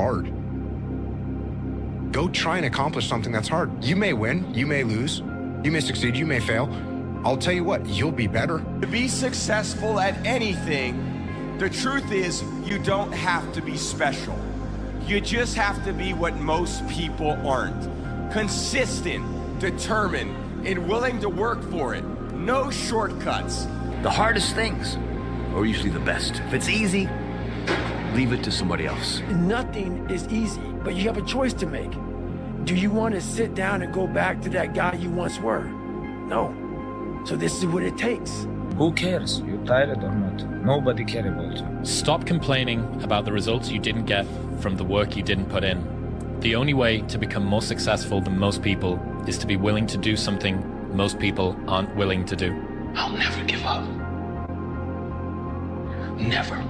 hard. Go try and accomplish something that's hard. You may win, you may lose, you may succeed, you may fail. I'll tell you what, you'll be better. To be successful at anything, the truth is you don't have to be special. You just have to be what most people aren't. Consistent, determined, and willing to work for it. No shortcuts. The hardest things are usually the best. If it's easy, leave it to somebody else. Nothing is easy, but you have a choice to make. Do you want to sit down and go back to that guy you once were? No. So this is what it takes. Who cares? You're tired or not? Nobody cares about you. Stop complaining about the results you didn't get from the work you didn't put in. The only way to become more successful than most people is to be willing to do something most people aren't willing to do. I'll never give up. Never.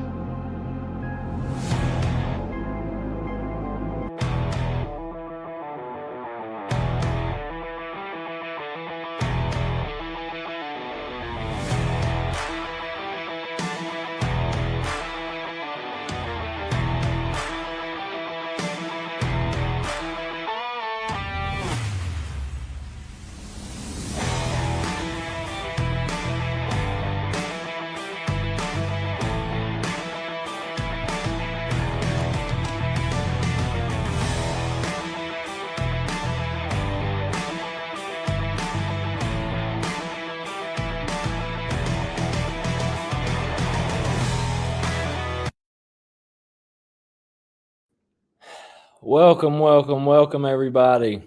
Welcome, everybody.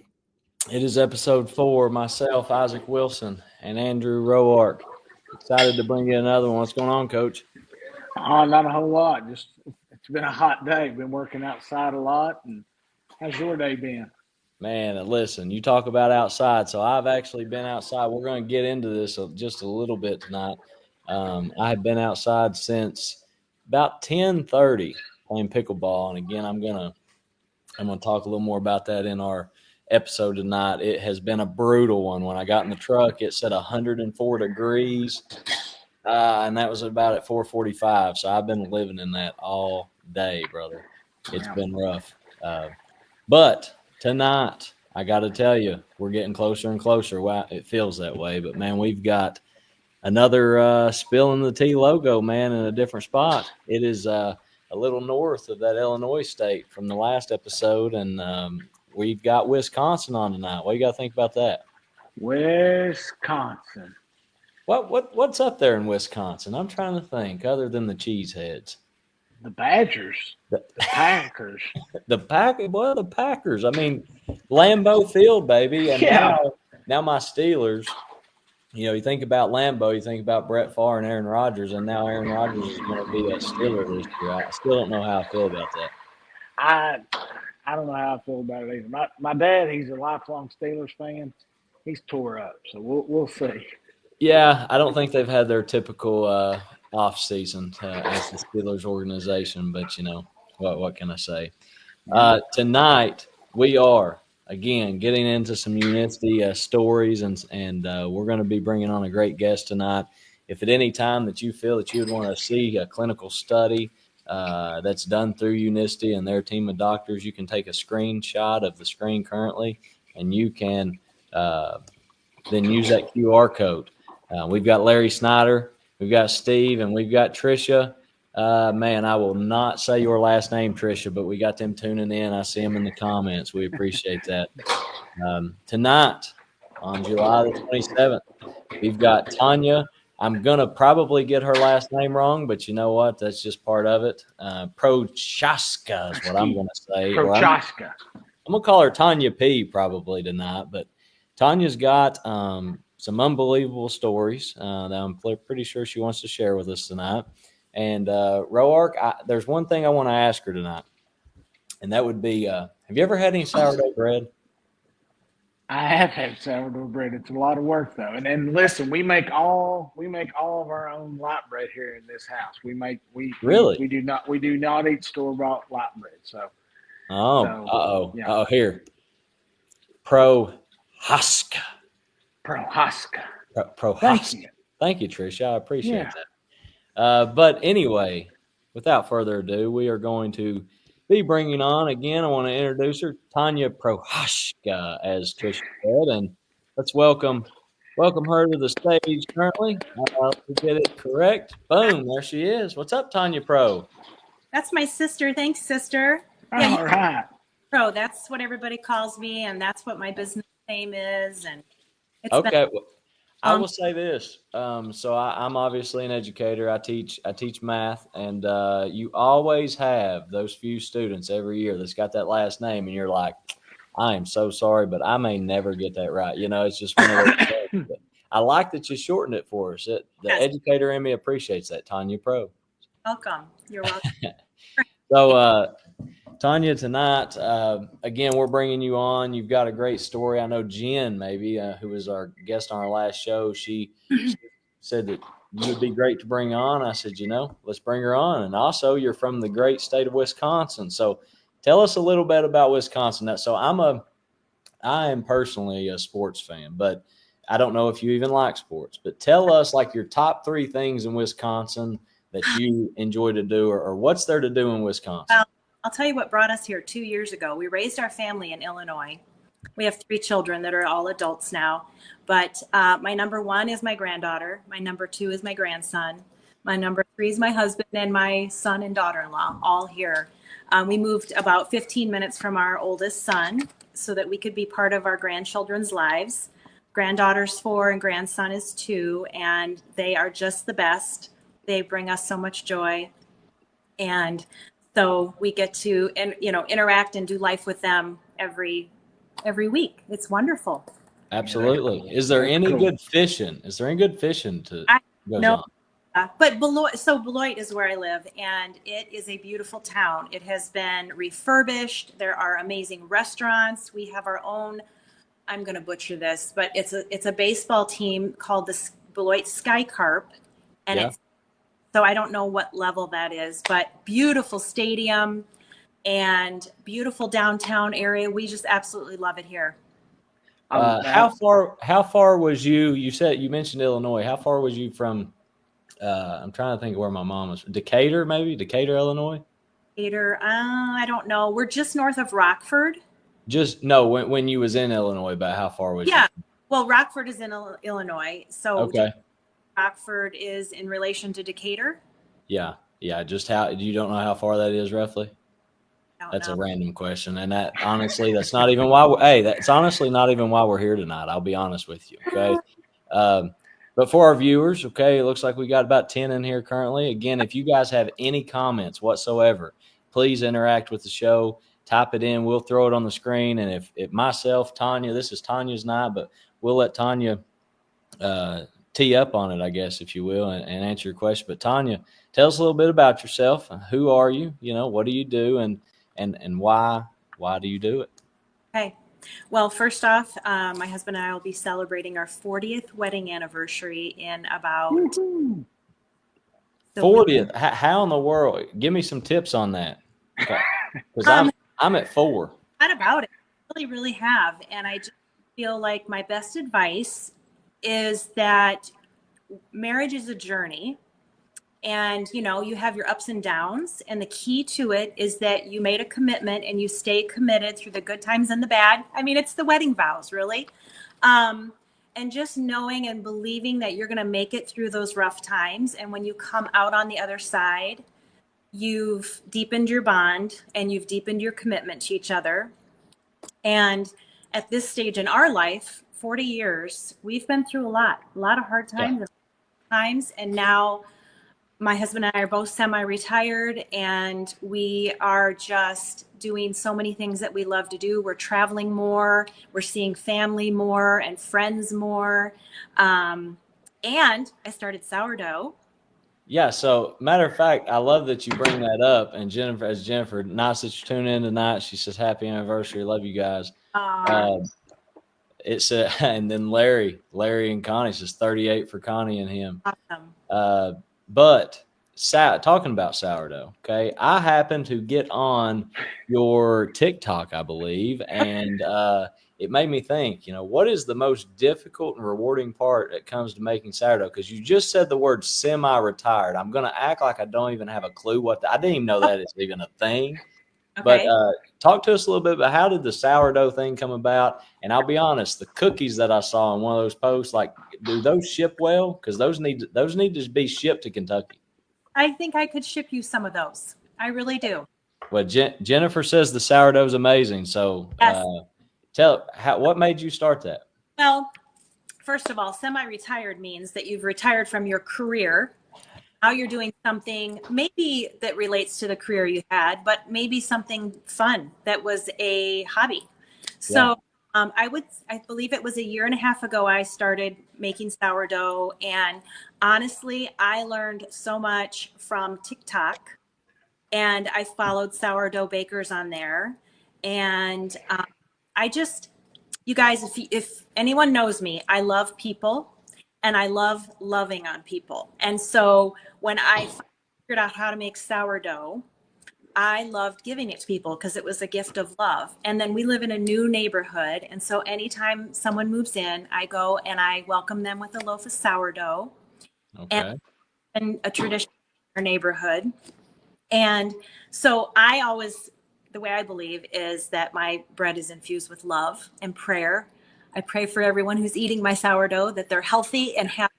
It is episode 4. Myself, Isaac Wilson, and Andrew Roark. Excited to bring you another one. What's going on, Coach? Not a whole lot. Just it's been a hot day. Been working outside a lot. And how's your day been? Man, listen, you talk about outside. So I've actually been outside. We're going to get into this just a little bit tonight. I have been outside since about 10:30 playing pickleball, and again, I'm gonna talk a little more about that in our episode tonight. It has been a brutal one. When I got in the truck, it said 104 degrees, and that was about at 4:45. So I've been living in that all day, brother. It's been rough. But tonight, I got to tell you, we're getting closer and closer. Wow, it feels that way. But, man, we've got another Spilling the Tea logo, man, in a different spot. It is a little north of that Illinois state from the last episode, and we've got Wisconsin on tonight. What do you got to think about that? Wisconsin. What's up there in Wisconsin? I'm trying to think, other than the cheeseheads. The Badgers. The Packers. The Packers. I mean, Lambeau Field, baby. And now my Steelers. You know, you think about Lambeau, you think about Brett Favre and Aaron Rodgers, and now Aaron Rodgers is going to be a Steeler this year. I still don't know how I feel about that. I don't know how I feel about it either. My dad, he's a lifelong Steelers fan. He's tore up, so we'll see. Yeah, I don't think they've had their typical off season as the Steelers organization, but you know what can I say? Tonight we are. Again, getting into some Unicity stories, and we're going to be bringing on a great guest tonight. If at any time that you feel that you would want to see a clinical study that's done through Unicity and their team of doctors, you can take a screenshot of the screen currently, and you can then use that QR code. We've got Larry Snyder, we've got Steve, and we've got Tricia. Man, I will not say your last name, Tricia, but we got them tuning in. I see them in the comments. We appreciate that. Tonight, on July the 27th, we've got Tonya. I'm going to probably get her last name wrong, but you know what? That's just part of it. Prochaska is what I'm going to say. Prochaska. I'm going to call her Tonya P probably tonight, but Tonya's got some unbelievable stories that I'm pretty sure she wants to share with us tonight. And Roark, there's one thing I want to ask her tonight, and that would be, have you ever had any sourdough bread? I have had sourdough bread. It's a lot of work though. And then listen, we make all of our own light bread here in this house. We do not eat store-bought light bread. So here. Prochaska. Thank you, Tricia. I appreciate that. But anyway, without further ado, we are going to be bringing on again. I want to introduce her, Tonya Prochaska, as Trisha said, and let's welcome her to the stage. Currently, we get it correct. Boom, there she is. What's up, Tonya Pro? That's my sister. Thanks, sister. All right. Pro. That's what everybody calls me, and that's what my business name is. And it's Okay. been I will say this. So I'm obviously an educator. I teach math, and you always have those few students every year that's got that last name, and you're like, I am so sorry, but I may never get that right. It's just one of those things. But I like that you shortened it for us. The educator in me appreciates that, Tonya Pro. welcome. You're welcome. So, Tonya, tonight, again, we're bringing you on. You've got a great story. I know Jen, maybe, who was our guest on our last show, she said that you would be great to bring on. I said, let's bring her on. And also, you're from the great state of Wisconsin. So tell us a little bit about Wisconsin. So I am personally a sports fan, but I don't know if you even like sports. But tell us, like, your top 3 things in Wisconsin that you enjoy to do, or what's there to do in Wisconsin? Well, I'll tell you what brought us here 2 years ago. We raised our family in Illinois. We have 3 children that are all adults now. But my number 1 is my granddaughter. My number 2 is my grandson. My number 3 is my husband and my son and daughter-in-law, all here. We moved about 15 minutes from our oldest son so that we could be part of our grandchildren's lives. Granddaughter's 4 and grandson is 2, and they are just the best. They bring us so much joy. And so we get to, interact and do life with them every week. It's wonderful. Absolutely. Is there any good fishing? To No, but Beloit is where I live, and it is a beautiful town. It has been refurbished. There are amazing restaurants. We have our own, I'm going to butcher this, but it's a baseball team called the Beloit Sky Carp, and so I don't know what level that is, but beautiful stadium and beautiful downtown area. We just absolutely love it here. How far was you? You mentioned Illinois. How far was you from? I'm trying to think of where my mom was. Decatur, Illinois. Decatur, I don't know. We're just north of Rockford. When you was in Illinois, about how far was you? Yeah, well, Rockford is in Illinois, so okay. Rockford is in relation to Decatur. Yeah. Just you don't know how far that is roughly? That's a random question, and that honestly, that's not even why. That's honestly not even why we're here tonight. I'll be honest with you. Okay, but for our viewers, okay, it looks like we got about 10 in here currently. Again, if you guys have any comments whatsoever, please interact with the show. Type it in. We'll throw it on the screen. And if myself, Tonya, this is Tonya's night, but we'll let Tonya tee up on it, I guess, if you will, and answer your question. But Tonya, tell us a little bit about yourself. Who are you? What do you do, and why do you do it? Okay. Well, first off, my husband and I will be celebrating our 40th wedding anniversary in about 40th. How in the world? Give me some tips on that. Because I'm at 4. Not about it. I really have. And I just feel like my best advice is that marriage is a journey. And, you have your ups and downs. And the key to it is that you made a commitment and you stay committed through the good times and the bad. I mean, it's the wedding vows, really. And just knowing and believing that you're going to make it through those rough times. And when you come out on the other side, you've deepened your bond and you've deepened your commitment to each other. And at this stage in our life, 40 years, we've been through a lot of hard times. And now my husband and I are both semi-retired, and we are just doing so many things that we love to do. We're traveling more, we're seeing family more and friends more. And I started sourdough. Yeah, so matter of fact, I love that you bring that up. And Jennifer, nice that you tune in tonight. She says, happy anniversary. Love you guys. And then Larry and Connie says 38 for Connie and him. Awesome. But talking about sourdough, okay, I happened to get on your TikTok, I believe, and it made me think, what is the most difficult and rewarding part that comes to making sourdough? Because you just said the word semi-retired. I'm going to act like I don't even have a clue I didn't even know that is even a thing. But Okay. talk to us a little bit about how did the sourdough thing come about? And I'll be honest, the cookies that I saw in one of those posts, like, do those ship well? Because those need to be shipped to Kentucky. I think I could ship you some of those. I really do. Well, Jennifer says the sourdough is amazing. So Yes. what made you start that? Well, first of all, semi-retired means that you've retired from your career. Now you're doing something maybe that relates to the career you had, but maybe something fun that was a hobby. So I believe it was a year and a half ago I started making sourdough, and honestly, I learned so much from TikTok, and I followed sourdough bakers on there, and I just, you guys, if anyone knows me, I love people and I love loving on people. And so when I figured out how to make sourdough, I loved giving it to people because it was a gift of love. And then we live in a new neighborhood. And so anytime someone moves in, I go and I welcome them with a loaf of sourdough. Okay. And a tradition in our neighborhood. And so I always, the way I believe is that my bread is infused with love and prayer. I pray for everyone who's eating my sourdough that they're healthy and happy.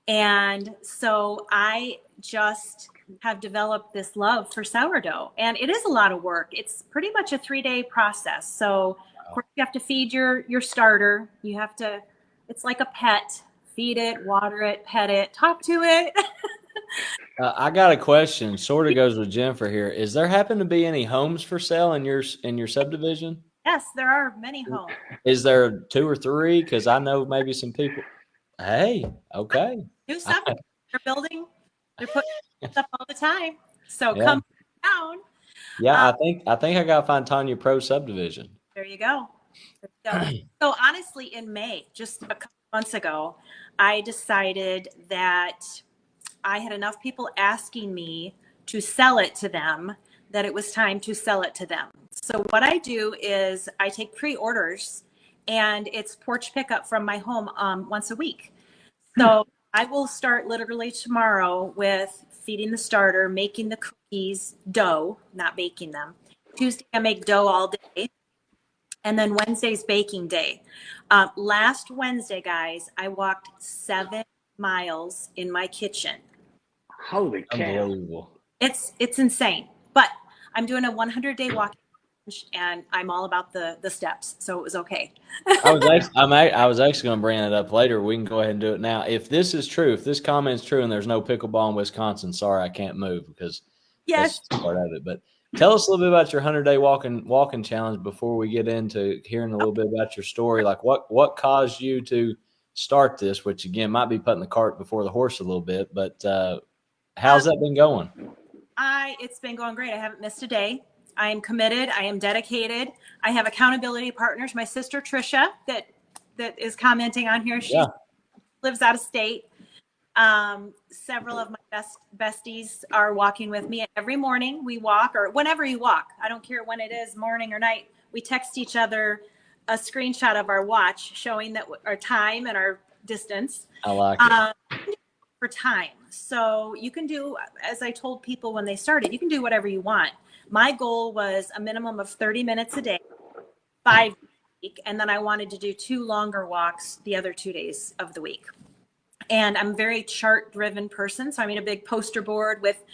And so I just have developed this love for sourdough, and it is a lot of work. It's pretty much a 3-day process. So of course you have to feed your starter. You have to, it's like a pet, feed it, water it, pet it, talk to it. I got a question. Sort of goes with Jennifer here. Is there happen to be any homes for sale in your subdivision? Yes, there are many homes. Is there 2 or 3? Because I know maybe some people. Hey, okay. New stuff they're building. They're putting stuff all the time. So Yeah. come down. Yeah, I think I gotta find Tonya Pro subdivision. There you go. So honestly, in May, just a couple months ago, I decided that I had enough people asking me to sell it to them that it was time to sell it to them. So what I do is I take pre-orders, and it's porch pickup from my home once a week. So I will start literally tomorrow with feeding the starter, making the cookies, dough, not baking them. Tuesday, I make dough all day. And then Wednesday's baking day. Last Wednesday, guys, I walked 7 miles in my kitchen. Holy cow. Unbelievable. It's insane. But I'm doing a 100-day walking challenge, and I'm all about the steps, so it was okay. I was actually going to bring it up later. We can go ahead and do it now. If this is true, if this comment's true, and there's no pickleball in Wisconsin, sorry, I can't move because Yes. that's part of it. But tell us a little bit about your 100-day walking challenge before we get into hearing a little bit about your story. Like what caused you to start this, which again might be putting the cart before the horse a little bit, but how's that been going? It's been going great. I haven't missed a day. I am committed. I am dedicated. I have accountability partners. My sister Trisha that is commenting on here. She lives out of state. Several of my besties are walking with me. Every morning we walk, or whenever you walk. I don't care when it is, morning or night. We text each other a screenshot of our watch showing that our time and our distance. I like it. For time. So you can do, as I told people when they started, you can do whatever you want. My goal was a minimum of 30 minutes a day, 5 days a week, and then I wanted to do 2 longer walks the other 2 days of the week. And I'm a very chart-driven person, so I made a big poster board with,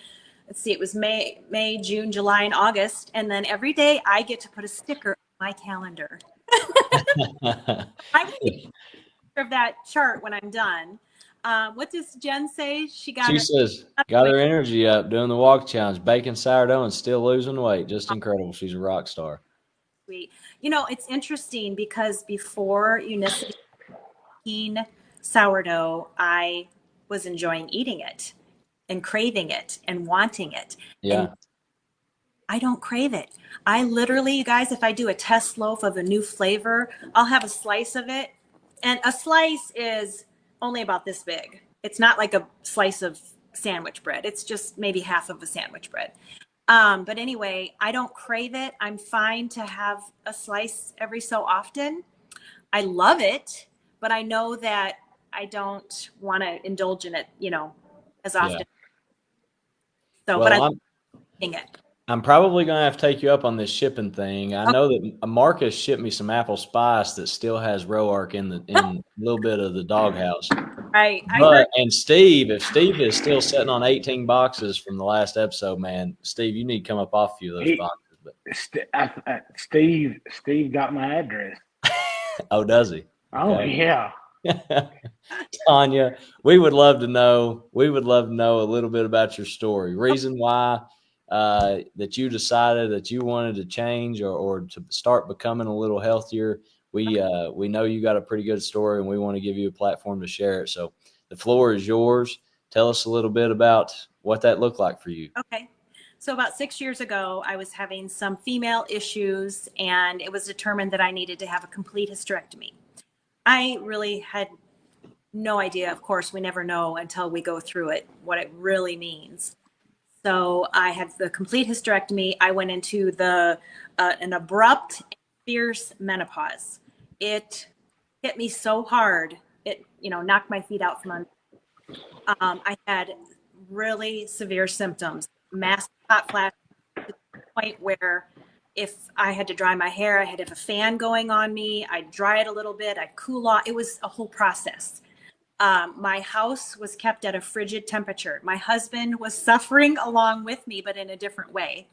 let's see, it was May, June, July, and August, and then every day I get to put a sticker on my calendar. I will take of that chart when I'm done. What does Jen say? She says, got her energy up doing the walk challenge, baking sourdough and still losing weight. Just incredible. She's a rock star. Sweet. You know, it's interesting because before Unicity sourdough, I was enjoying eating it and craving it and wanting it. Yeah. And I don't crave it. I literally, you guys, if I do a test loaf of a new flavor, I'll have a slice of it. And a slice is only about this big. It's not like a slice of sandwich bread. It's just maybe half of a sandwich bread. But anyway, I don't crave it. I'm fine to have a slice every so often. I love it, but I know that I don't want to indulge in it, as often. Yeah. So, well, but I'm eating it. I'm probably going to have to take you up on this shipping thing. I know that Marcus shipped me some apple spice that still has Roark in a little bit of the doghouse. Right. And Steve, if Steve is still sitting on 18 boxes from the last episode, man, Steve, you need to come up off a few of those boxes. But Steve got my address. Oh, does he? Oh yeah. Tonya, we would love to know. We would love to know a little bit about your story. Reason why that you decided that you wanted to change or to start becoming a little healthier. We know you got a pretty good story, and we want to give you a platform to share it. So the floor is yours. Tell us a little bit about what that looked like for you. Okay. So about 6 years ago, I was having some female issues, and it was determined that I needed to have a complete hysterectomy. I really had no idea. Of course, we never know until we go through it, what it really means. So I had the complete hysterectomy. I went into an abrupt, fierce menopause. It hit me so hard, it knocked my feet out from under. I had really severe symptoms, massive hot flashes, to the point where if I had to dry my hair, I had to have a fan going on me. I'd dry it a little bit, I'd cool off. It was a whole process. My house was kept at a frigid temperature. My husband was suffering along with me, but in a different way.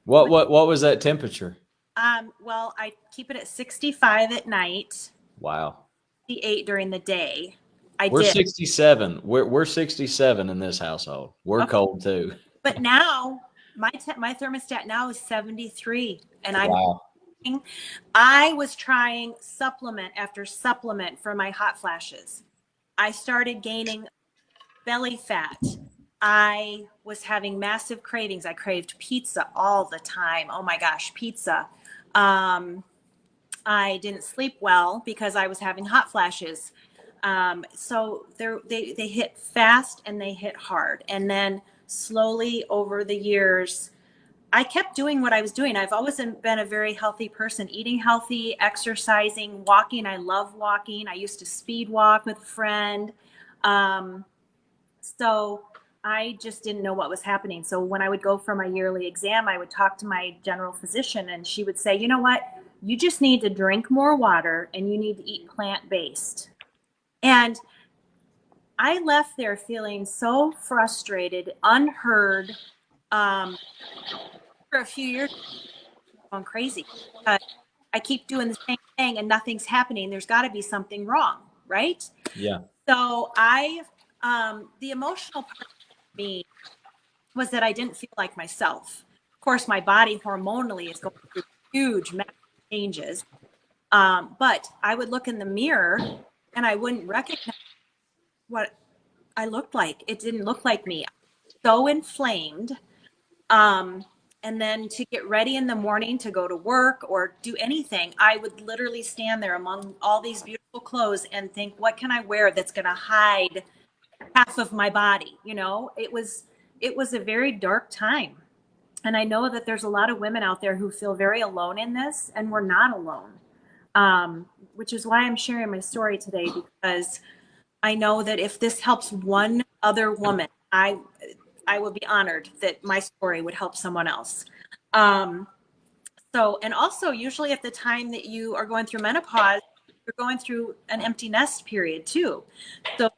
What was that temperature? Well, I keep it at 65 at night. Wow. 68 during the day. We're 67. We're 67 in this household. We're cold too. But now my thermostat now is 73, and I was trying supplement after supplement for my hot flashes. I started gaining belly fat. I was having massive cravings. I craved pizza all the time. Oh my gosh, pizza. I didn't sleep well because I was having hot flashes. So they hit fast and they hit hard. And then slowly over the years, I kept doing what I was doing. I've always been a very healthy person, eating healthy, exercising, walking. I love walking. I used to speed walk with a friend. So I just didn't know what was happening. So when I would go for my yearly exam, I would talk to my general physician, and she would say, you know what? You just need to drink more water and you need to eat plant-based. And I left there feeling so frustrated, unheard. For a few years, I'm going crazy. I keep doing the same thing and nothing's happening. There's got to be something wrong, right? Yeah. So the emotional part of me was that I didn't feel like myself. Of course, my body hormonally is going through huge changes. But I would look in the mirror and I wouldn't recognize what I looked like. It didn't look like me. So inflamed. And then to get ready in the morning to go to work or do anything, I would literally stand there among all these beautiful clothes and think, what can I wear that's going to hide half of my body? It was a very dark time. And I know that there's a lot of women out there who feel very alone in this, and we're not alone, which is why I'm sharing my story today, because I know that if this helps one other woman, I would be honored that my story would help someone else. And also usually at the time that you are going through menopause, you're going through an empty nest period too. So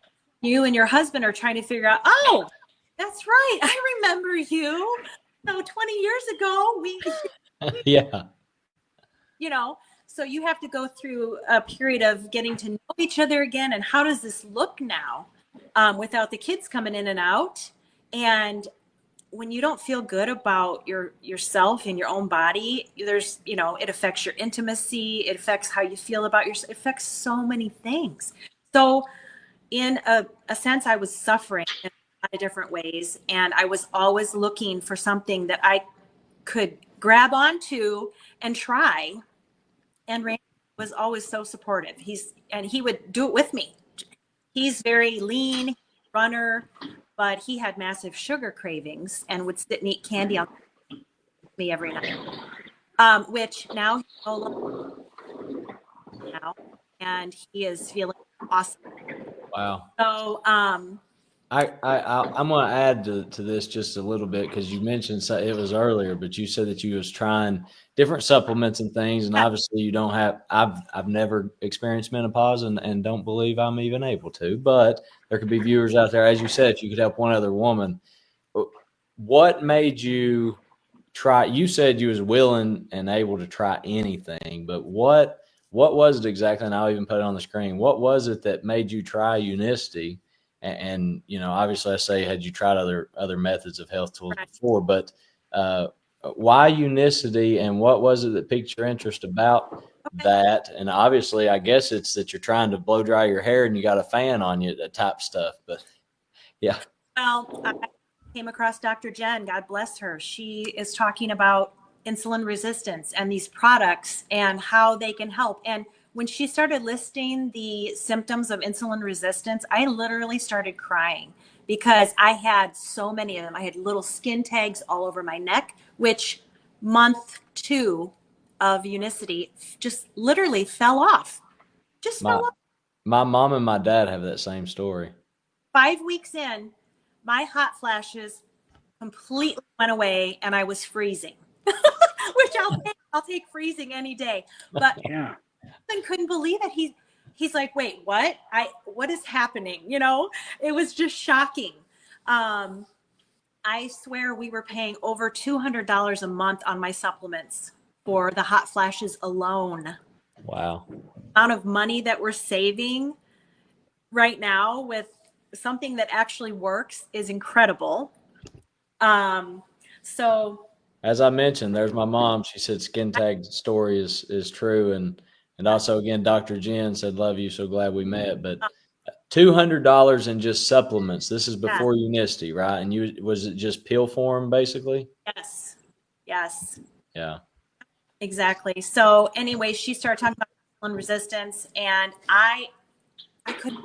you and your husband are trying to figure out, oh, that's right, I remember you. 20 years ago, yeah. So you have to go through a period of getting to know each other again. And how does this look now without the kids coming in and out? And when you don't feel good about yourself and your own body, it affects your intimacy. It affects how you feel about yourself. It affects so many things. So in a sense, I was suffering in a lot of different ways. And I was always looking for something that I could grab onto and try. And Randy was always so supportive. He would do it with me. He's very lean runner, but he had massive sugar cravings and would sit and eat candy on me every night. Which now he's no longer now, and he is feeling awesome. Wow. So I'm going to add to this just a little bit because you mentioned it was earlier, but you said that you was trying different supplements and things, and obviously you don't have. I've never experienced menopause and don't believe I'm even able to. But there could be viewers out there, as you said, if you could help one other woman. What made you try? You said you was willing and able to try anything, but what was it exactly? And I'll even put it on the screen. What was it that made you try Unicity? And obviously I say, had you tried other methods of health tools before, but why Unicity, and what was it that piqued your interest about that? And obviously I guess it's that you're trying to blow dry your hair and you got a fan on you, that type stuff, but yeah. Well, I came across Dr. Jen, God bless her. She is talking about insulin resistance and these products and how they can help. And when she started listing the symptoms of insulin resistance, I literally started crying because I had so many of them. I had little skin tags all over my neck, which month 2 of Unicity just literally fell off. Fell off. My mom and my dad have that same story. 5 weeks in, my hot flashes completely went away and I was freezing, which I'll take freezing any day. But yeah. I couldn't believe it. He's like, wait, what? What is happening? It was just shocking. I swear we were paying over $200 a month on my supplements for the hot flashes alone. Wow. The amount of money that we're saving right now with something that actually works is incredible. So as I mentioned, there's my mom. She said skin tag story is true. And also, again, Dr. Jen said, love you. So glad we met. But $200 in just supplements. This is before Unicity, right? And was it just pill form, basically? Yes. Yeah. Exactly. So anyway, she started talking about insulin resistance, and I couldn't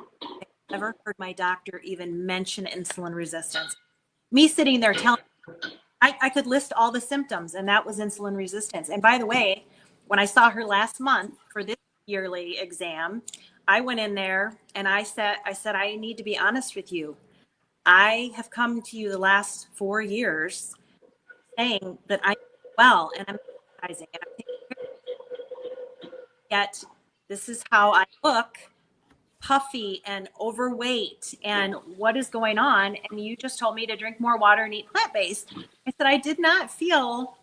ever heard my doctor even mention insulin resistance. Me sitting there telling I could list all the symptoms, and that was insulin resistance. And by the way, when I saw her last month for this yearly exam, I went in there and I said, I need to be honest with you. I have come to you the last 4 years saying that I'm well and I'm exercising and I'm taking care of it. Yet this is how I look, puffy and overweight, and what is going on? And you just told me to drink more water and eat plant-based. I said, I did not feel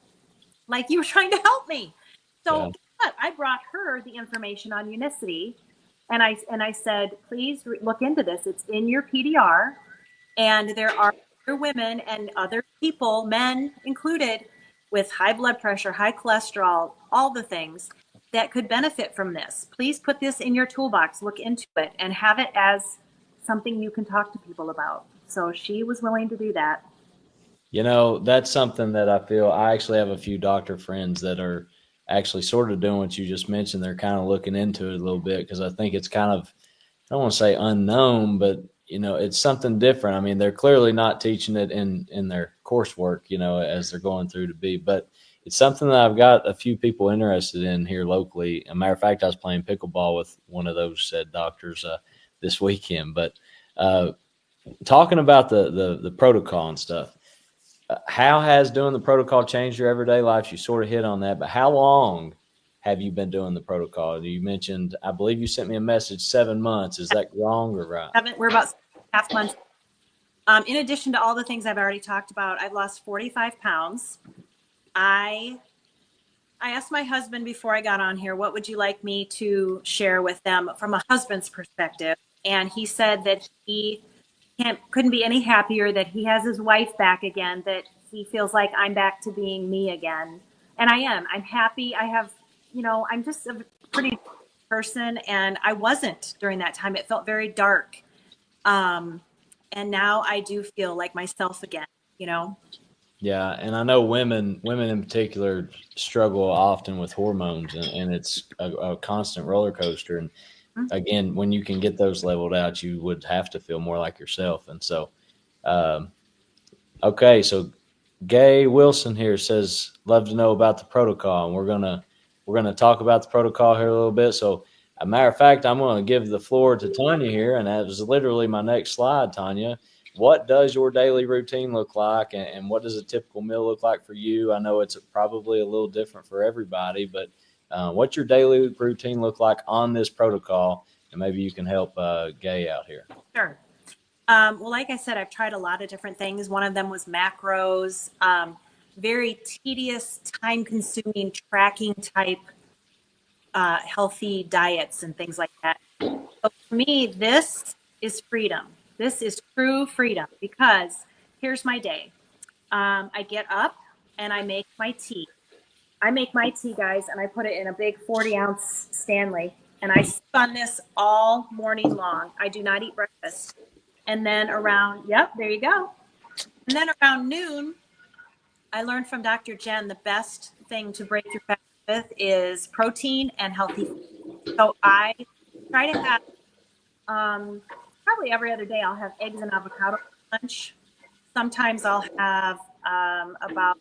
like you were trying to help me. So guess what? I brought her the information on Unicity, and I said, please look into this. It's in your PDR, and there are other women and other people, men included, with high blood pressure, high cholesterol, all the things that could benefit from this. Please put this in your toolbox, look into it, and have it as something you can talk to people about. So she was willing to do that. That's something that I feel I actually have a few doctor friends that are actually sort of doing what you just mentioned. They're kind of looking into it a little bit because I think it's kind of, I don't want to say unknown, but it's something different. I mean, they're clearly not teaching it in their coursework, as they're going through to be, but it's something that I've got a few people interested in here locally. As a matter of fact, I was playing pickleball with one of those said doctors this weekend. But talking about the protocol and stuff, how has doing the protocol changed your everyday life? You sort of hit on that, but how long have you been doing the protocol? You mentioned, I believe you sent me a message, 7 months. Is that wrong or right? We're about 7.5 months. In addition to all the things I've already talked about, I've lost 45 pounds. I asked my husband before I got on here, what would you like me to share with them from a husband's perspective? And he said that he couldn't be any happier that he has his wife back again, that he feels like I'm back to being me again. And I am. I'm happy. I have, I'm just a pretty person, and I wasn't during that time. It felt very dark. And now I do feel like myself again, Yeah, and I know women in particular struggle often with hormones, and it's a constant roller coaster. And again, when you can get those leveled out, you would have to feel more like yourself. And so, okay, so Gay Wilson here says, love to know about the protocol, and we're gonna talk about the protocol here a little bit. So, a matter of fact, I'm going to give the floor to Tonya here, and that was literally my next slide, Tonya. what does your daily routine look like, and what does a typical meal look like for you? I know it's probably a little different for everybody, but what's your daily routine look like on this protocol? And maybe you can help Gay out here. Sure. Well, like I said, I've tried a lot of different things. One of them was macros, very tedious, time-consuming, tracking type healthy diets and things like that. But for me, this is freedom. This is true freedom, because here's my day. I get up and I make my tea. I make my tea, guys, and I put it in a big 40-ounce Stanley, and I sip on this all morning long. I do not eat breakfast. And then there you go. And then around noon, I learned from Dr. Jen the best thing to break through fast with is protein and healthy food. So I try to have probably every other day I'll have eggs and avocado for lunch. Sometimes I'll have about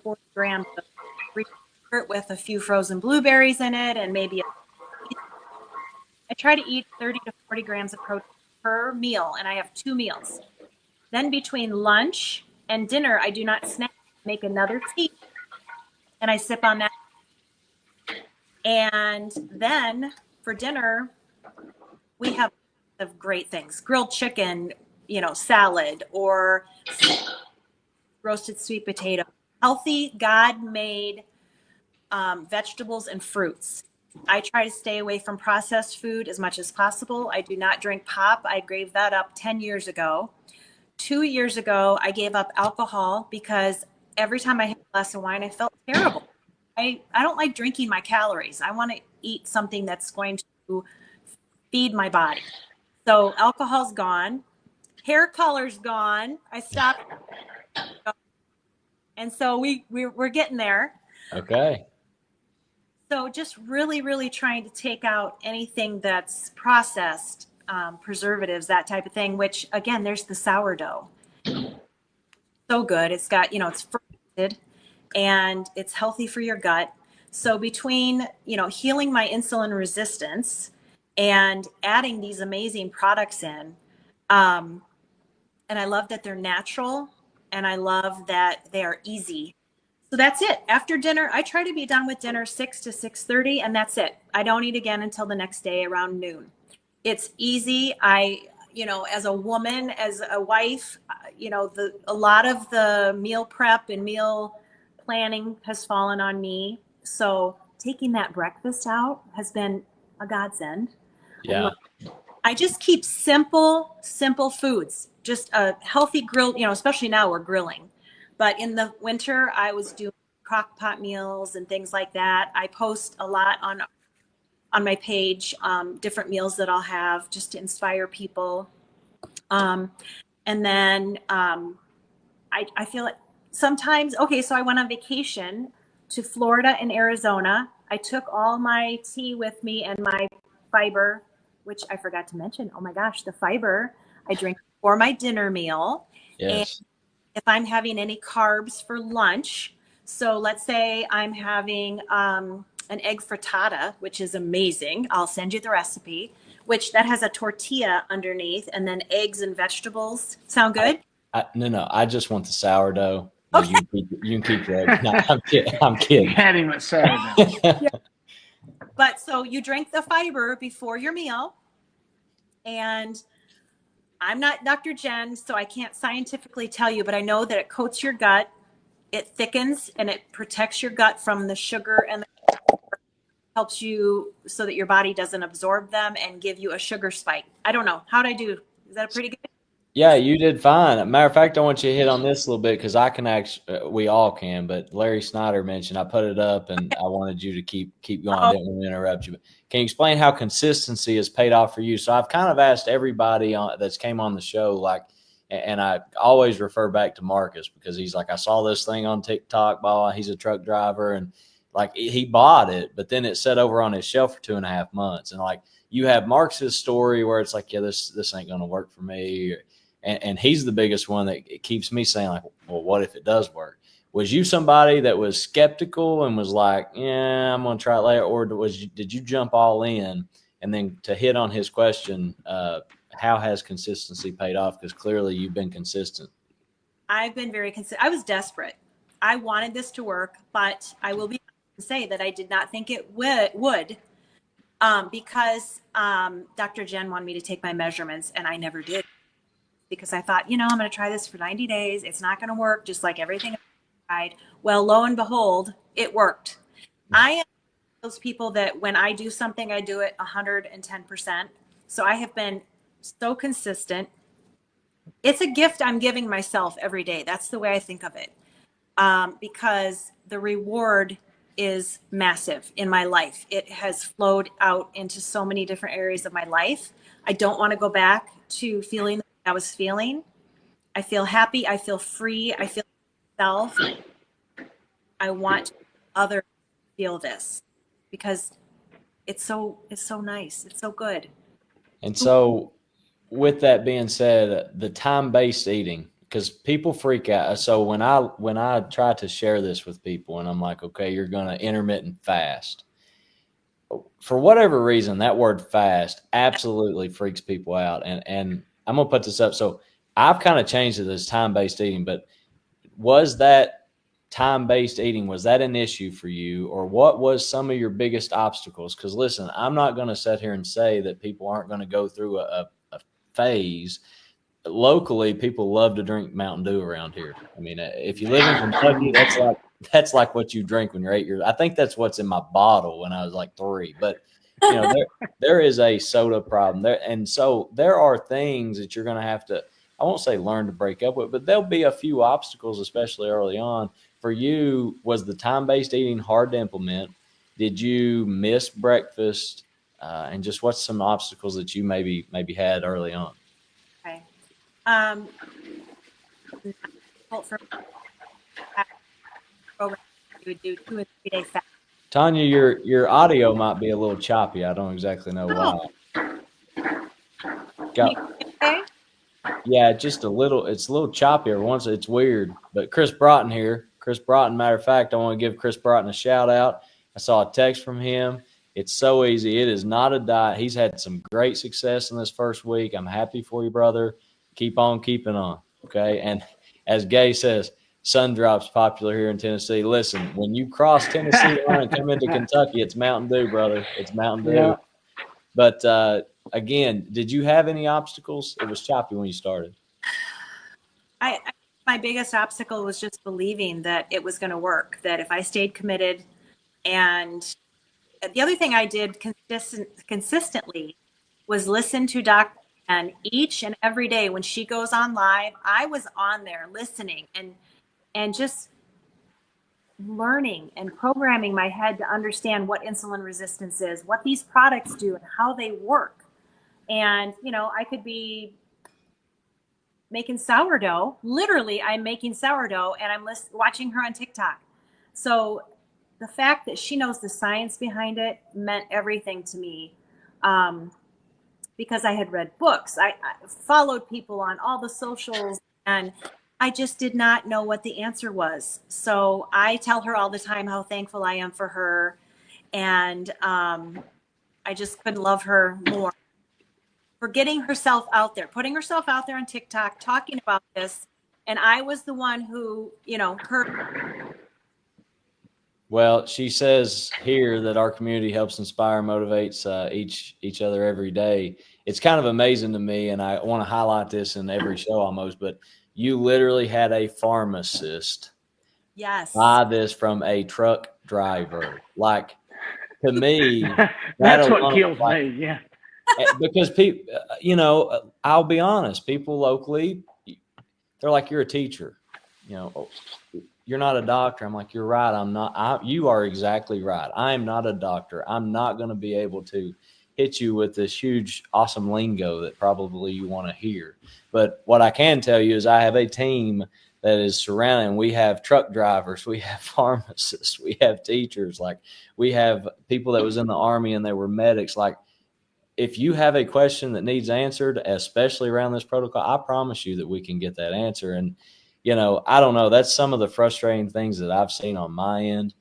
40 grams of Greek yogurt with a few frozen blueberries in it, and maybe I try to eat 30 to 40 grams of protein per meal, and I have 2 meals. Then between lunch and dinner, I do not snack. Make another tea, and I sip on that. And then for dinner, we have of great things: grilled chicken, salad, or roasted sweet potato, healthy, God-made vegetables and fruits. I try to stay away from processed food as much as possible. I do not drink pop. I gave that up 10 years ago. 2 years ago, I gave up alcohol because every time I had a glass of wine, I felt terrible. I don't like drinking my calories. I want to eat something that's going to feed my body. So alcohol's gone. Hair color's gone. I stopped. And so we're getting there. Okay. So just really, really trying to take out anything that's processed, preservatives, that type of thing, which, again, there's the sourdough. So good. It's got, it's fermented and it's healthy for your gut. So between, healing my insulin resistance and adding these amazing products in, and I love that they're natural, and I love that they are easy. So that's it. After dinner, I try to be done with dinner 6 to 6:30, and that's it. I don't eat again until the next day around noon. It's easy. As a woman, as a wife, a lot of the meal prep and meal planning has fallen on me. So taking that breakfast out has been a godsend. Yeah. I just keep simple foods, just a healthy grilled, especially now we're grilling. But in the winter, I was doing crock pot meals and things like that. I post a lot on my page, different meals that I'll have just to inspire people. And then I feel like sometimes, so I went on vacation to Florida and Arizona. I took all my tea with me and my fiber, which I forgot to mention. Oh my gosh, the fiber I drink before my dinner meal. Yes. And if I'm having any carbs for lunch, so let's say I'm having an egg frittata, which is amazing. I'll send you the recipe, which that has a tortilla underneath and then eggs and vegetables. Sound good? No, I just want the sourdough. Okay. You can keep your eggs. No, I'm kidding. Had him at sourdough. Yeah. But so you drink the fiber before your meal, and I'm not Dr. Jen, so I can't scientifically tell you, but I know that it coats your gut, it thickens, and it protects your gut from the sugar, and helps you so that your body doesn't absorb them and give you a sugar spike. I don't know. How'd I do? Is that pretty good? Yeah, you did fine. Matter of fact, I want you to hit on this a little bit because I can actually, we all can, but Larry Snyder mentioned, I put it up and I wanted you to keep going. I didn't want to interrupt you. But can you explain how consistency has paid off for you? So I've kind of asked everybody that's came on the show, and I always refer back to Marcus because he's like, I saw this thing on TikTok, he's a truck driver, and he bought it, but then it sat over on his shelf for 2.5 months. And you have Marcus's story where it's like, yeah, this ain't going to work for me. And he's the biggest one that keeps me saying well, what if it does work? Was you somebody that was skeptical and was like, yeah, I'm going to try it later? Or did you jump all in? And then to hit on his question, how has consistency paid off? Because clearly you've been consistent. I've been very consistent. I was desperate. I wanted this to work, but I will be honest and say that I did not think it would because Dr. Jen wanted me to take my measurements, and I never did because I thought, I'm going to try this for 90 days. It's not going to work, just like everything I tried. Well, lo and behold, it worked. I am those people that when I do something, I do it 110%. So I have been so consistent. It's a gift I'm giving myself every day. That's the way I think of it. Because the reward is massive in my life. It has flowed out into so many different areas of my life. I don't want to go back to feeling the way I was feeling. I feel happy. I feel free. I feel myself. I want others to feel this because it's so nice. It's so good. And so with that being said, the time-based eating, because people freak out. So when I try to share this with people and I'm like, okay, you're going to intermittent fast. For whatever reason, that word fast absolutely freaks people out. And I'm going to put this up. So I've kind of changed it as time-based eating, but was that time-based eating, was that an issue for you, or what was some of your biggest obstacles? Because listen, I'm not going to sit here and say that people aren't going to go through a phase. Locally, people love to drink Mountain Dew around here. I mean, if you live in Kentucky, that's like what you drink when you're 8 years. I think that's what's in my bottle when I was like 3. But there is a soda problem there, and so there are things that you're going to have to, I won't say learn to break up with, but there'll be a few obstacles, especially early on. For you, was the time-based eating hard to implement? Did you miss breakfast? And just what's some obstacles that you maybe had early on? Okay. You would do 2 or 3 days fast. Tonya, your audio might be a little choppy. I don't exactly know why. Okay. Yeah, just a little. It's a little choppy every once. It's weird. But Chris Broughton here. Chris Broughton, matter of fact, I want to give Chris Broughton a shout out. I saw a text from him. It's so easy. It is not a diet. He's had some great success in this first week. I'm happy for you, brother. Keep on keeping on. Okay. And as Gay says, sun drops popular here in Tennessee. Listen, when you cross Tennessee line and come into Kentucky, it's Mountain Dew, brother. It's Mountain Dew. Yeah. But again, did you have any obstacles? It was choppy when you started. My biggest obstacle was just believing that it was going to work, that if I stayed committed. And the other thing I did consistently was listen to Dr. And each and every day when she goes on live, I was on there listening and just learning and programming my head to understand what insulin resistance is, what these products do and how they work. And, I could be making sourdough. Literally, I'm making sourdough and I'm watching her on TikTok. So the fact that she knows the science behind it meant everything to me. Because I had read books, I followed people on all the socials, and I just did not know what the answer was. So I tell her all the time how thankful I am for her. And I just couldn't love her more for getting herself out there, putting herself out there on TikTok, talking about this. And I was the one who, her. Well, she says here that our community helps inspire, motivates each other every day. It's kind of amazing to me, and I want to highlight this in every show almost, but you literally had a pharmacist buy this from a truck driver. Like, to me, that's what kills me. Yeah. Because people, I'll be honest, people locally, they're like, you're a teacher, you're not a doctor. I'm like, you're right. I'm not. You are exactly right. I am not a doctor. I'm not going to be able to hit you with this huge, awesome lingo that probably you want to hear. But what I can tell you is I have a team that is surrounding. We have truck drivers. We have pharmacists. We have teachers. Like, we have people that was in the Army and they were medics. Like, if you have a question that needs answered, especially around this protocol, I promise you that we can get that answer. And, I don't know. That's some of the frustrating things that I've seen on my end.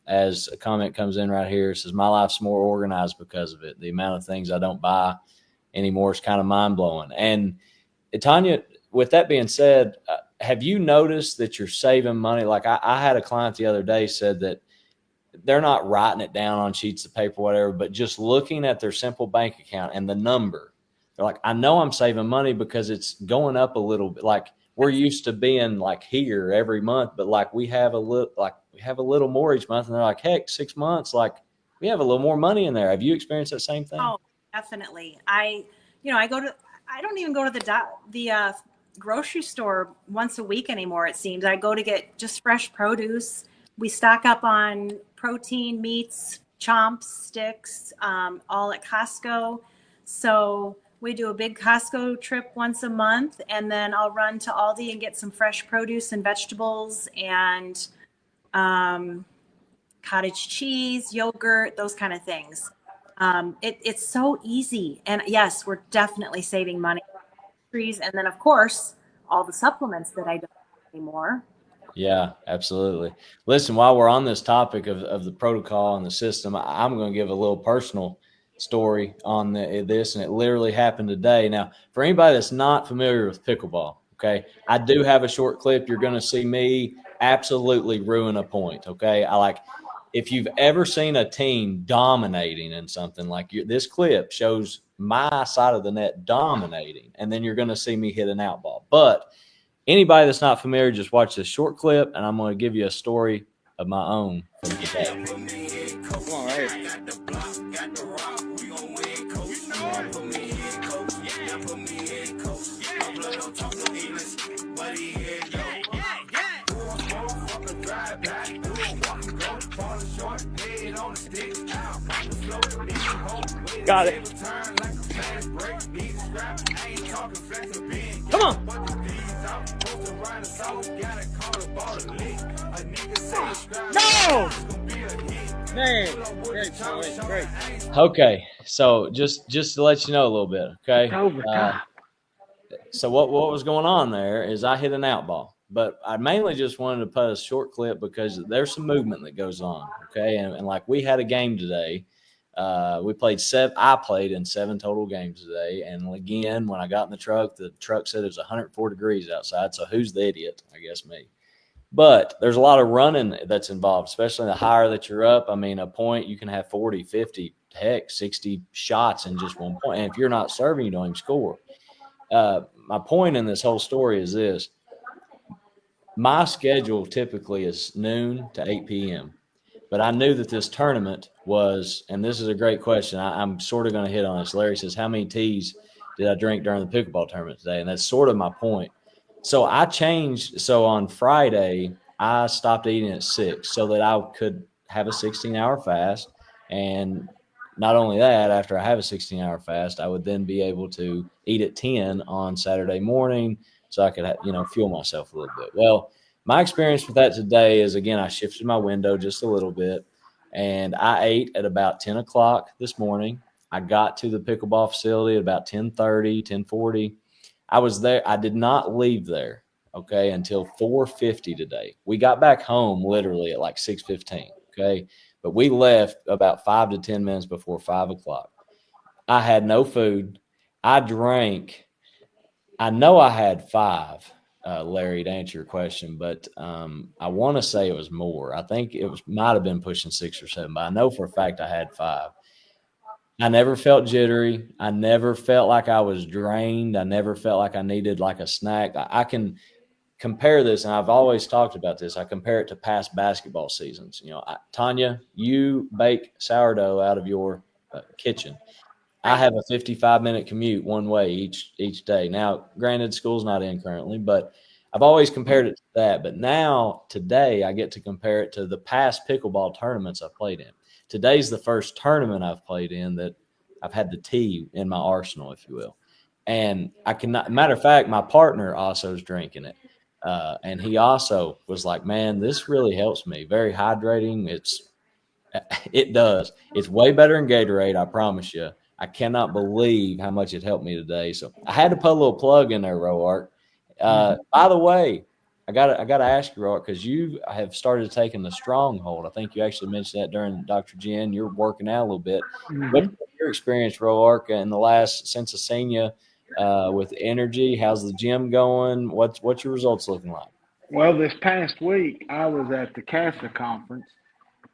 As a comment comes in right here, it says, my life's more organized because of it. The amount of things I don't buy anymore. It's kind of mind blowing. And Tonya, with that being said, have you noticed that you're saving money? Like I had a client the other day said that they're not writing it down on sheets of paper, whatever, but just looking at their simple bank account and the number. They're like, I know I'm saving money because it's going up a little bit. Like we're used to being like here every month, but like we have a little more each month. And they're like, heck, 6 months, like we have a little more money in there. Have you experienced that same thing? Oh, definitely. I don't even go to the grocery store once a week anymore. It seems I go to get just fresh produce. We stock up on protein, meats, chomps, sticks, all at Costco. So we do a big Costco trip once a month, and then I'll run to Aldi and get some fresh produce and vegetables and cottage cheese, yogurt, those kind of things. It's so easy. And yes, we're definitely saving money. And then, of course, all the supplements that I don't anymore. Yeah, absolutely. Listen, while we're on this topic of the protocol and the system, I'm going to give a little personal story on this, and it literally happened today. Now, for anybody that's not familiar with pickleball, okay, I do have a short clip. You're going to see me absolutely ruin a point, okay? If you've ever seen a team dominating in something, like this clip shows my side of the net dominating, and then you're going to see me hit an out ball. But anybody that's not familiar, just watch this short clip, and I'm going to give you a story of my own from today. Come on, right. Got it. Come on. No! Man, great. Okay, so just to let you know a little bit, okay? So what was going on there is I hit an out ball, but I mainly just wanted to put a short clip because there's some movement that goes on, okay? And like we had a game today. I played in 7 total games today. And again, when I got in the truck said it was 104 degrees outside. So who's the idiot? I guess me. But there's a lot of running that's involved, especially the higher that you're up. I mean, a point, you can have 40, 50, heck, 60 shots in just one point. And if you're not serving, you don't even score. My point in this whole story is this. My schedule typically is noon to 8 p.m. But I knew that this tournament was, and this is a great question. I'm sort of going to hit on this. Larry says, how many teas did I drink during the pickleball tournament today? And that's sort of my point. So I changed. So on Friday, I stopped eating at 6 so that I could have a 16-hour fast. And not only that, after I have a 16-hour fast, I would then be able to eat at 10 on Saturday morning so I could, fuel myself a little bit. Well, my experience with that today is, again, I shifted my window just a little bit, and I ate at about 10 o'clock this morning. I got to the pickleball facility at about 10:30, 10:40. I was there. I did not leave there, okay, until 4:50 today. We got back home literally at like 6:15, okay, but we left about 5 to 10 minutes before 5 o'clock. I had no food. I drank. I know I had 5. Larry, to answer your question, but I want to say it was more. I think it might have been pushing 6 or 7, but I know for a fact I had 5. I never felt jittery. I never felt like I was drained. I never felt like I needed like a snack. I can compare this, and I've always talked about this. I compare it to past basketball seasons. Tonya, you bake sourdough out of your kitchen. I have a 55-minute commute one way each day. Now, granted, school's not in currently, but I've always compared it to that. But now, today, I get to compare it to the past pickleball tournaments I've played in. Today's the first tournament I've played in that I've had the tea in my arsenal, if you will. And matter of fact, my partner also is drinking it. And he also was like, man, this really helps me. Very hydrating. It does. It's way better than Gatorade, I promise you. I cannot believe how much it helped me today. So I had to put a little plug in there, Roark. By the way, I gotta ask you, Rock, because you have started taking the stronghold. I think you actually mentioned that during Dr. Jen. You're working out a little bit. What's your experience, Roark, in the last since I've seen you with energy? How's the gym going? What's your results looking like? Well, this past week I was at the CASA conference,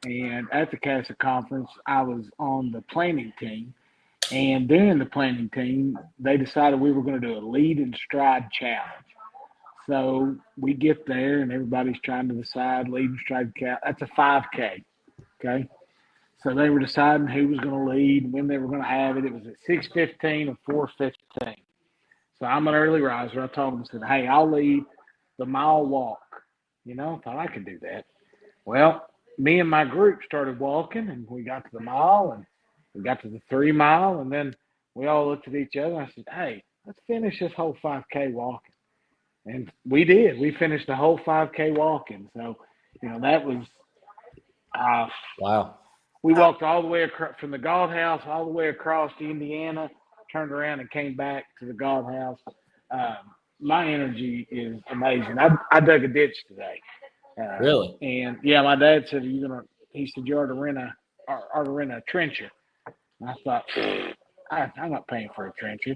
and at the CASA conference I was on the planning team. And during the planning team, they decided we were going to do a lead and stride challenge. So we get there, and everybody's trying to decide lead and stride. That's a 5K. Okay. So they were deciding who was going to lead, when they were going to have it. It was at 6:15 and 4:15. So I'm an early riser. I told them, I said, hey, I'll lead the mile walk. I thought I could do that. Well, me and my group started walking, and we got to the mile, and we got to the 3 mile, and then we all looked at each other. And I said, hey, let's finish this whole 5K walking. And we did. We finished the whole 5K walking. So, that was wow. We walked all the way across from the golf house all the way across to Indiana, turned around and came back to the golf house. My energy is amazing. I dug a ditch today. Really? And yeah, my dad said he said you ought to rent a trencher. And I thought, I'm not paying for a trencher.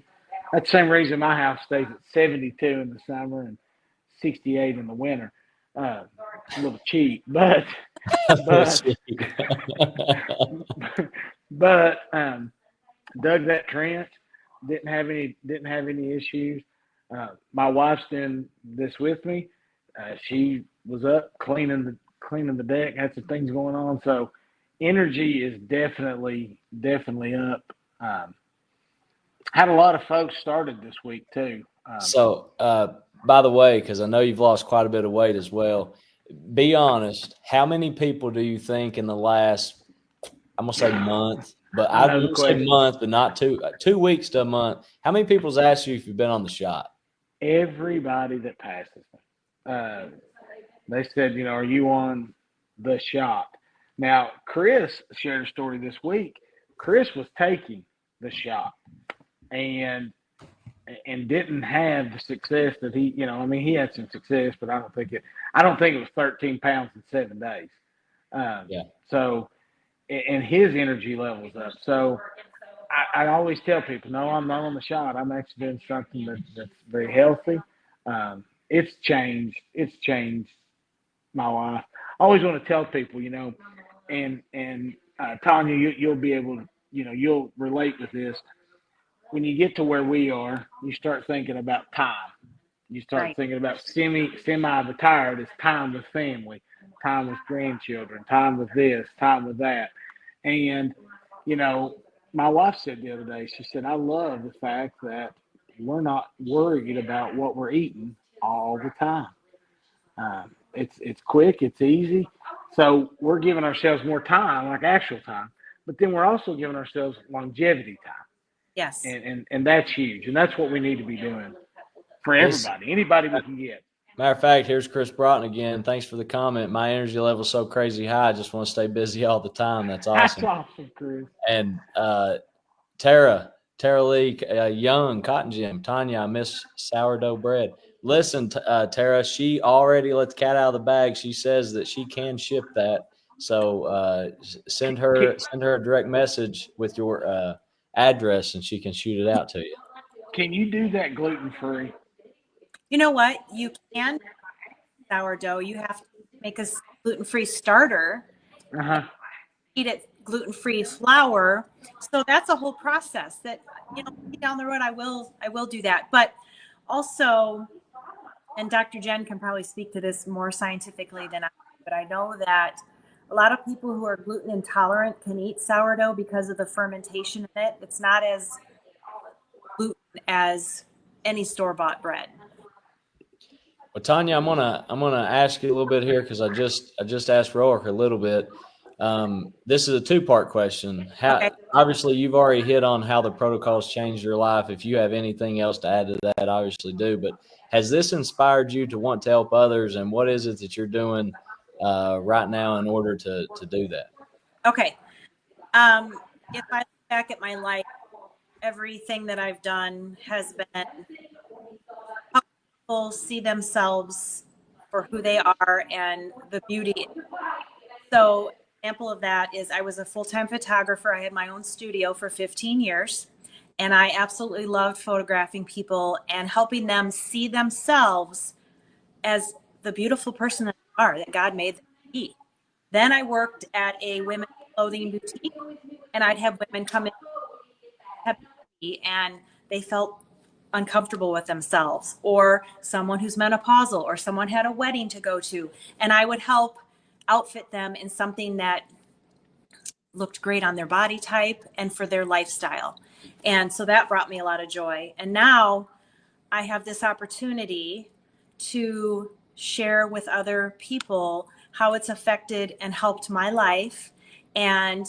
That's the same reason my house stays at 72 in the summer and 68 in the winter. A little cheap, but dug that trench. Didn't have any issues. My wife's doing this with me. She was up cleaning the deck, had some things going on. So energy is definitely up. Had a lot of folks started this week too. So, by the way, because I know you've lost quite a bit of weight as well, be honest, how many people do you think in the last, I'm going to say month, but I don't say month, but not 2 weeks to a month, how many people's asked you if you've been on the shot? Everybody that passes me. They said, are you on the shot? Now, Chris shared a story this week. Chris was taking the shot and didn't have the success that he had some success, but I don't think it was 13 pounds in 7 days. So, and his energy level's up. So I always tell people, no, I'm not on the shot. I'm actually doing something that's very healthy. It's changed my life. I always want to tell people, and Tonya, you'll be able to, you'll relate with this. When you get to where we are, you start thinking about time. You start thinking about semi-retired as time with family, time with grandchildren, time with this, time with that. And, my wife said the other day, she said, I love the fact that we're not worried about what we're eating all the time. It's quick, it's easy. So we're giving ourselves more time, like actual time, but then we're also giving ourselves longevity time. Yes. And that's huge. And that's what we need to be doing for everybody, anybody we can get. Matter of fact, here's Chris Broughton again. Thanks for the comment. My energy level is so crazy high. I just want to stay busy all the time. That's awesome. That's awesome, Chris. And Tara Lee, Young, Cotton Gym, Tonya, I miss sourdough bread. Listen, Tara, she already let the cat out of the bag. She says that she can ship that. So send her a direct message with your address, and she can shoot it out to you. Can you do that gluten-free? You know what? You can sourdough. You have to make a gluten-free starter. Eat it gluten-free flour. So that's a whole process that, down the road I will do that. But also, and Dr. Jen can probably speak to this more scientifically than I, but I know that a lot of people who are gluten intolerant can eat sourdough because of the fermentation in it. It's not as gluten as any store-bought bread. Well, Tonya, I'm gonna ask you a little bit here because I just asked Roark a little bit. This is a 2-part question. Obviously, you've already hit on how the protocols changed your life. If you have anything else to add to that, obviously do. But has this inspired you to want to help others? And what is it that you're doing right now in order to do that? Okay. If I look back at my life, everything that I've done has been help people see themselves for who they are and the beauty. So, example of that is I was a full-time photographer. I had my own studio for 15 years, and I absolutely loved photographing people and helping them see themselves as the beautiful person that they are, that God made them to be. Then I worked at a women's clothing boutique, and I'd have women come in and they felt uncomfortable with themselves, or someone who's menopausal, or someone had a wedding to go to, and I would help outfit them in something that looked great on their body type and for their lifestyle. And so that brought me a lot of joy. And now I have this opportunity to share with other people how it's affected and helped my life. And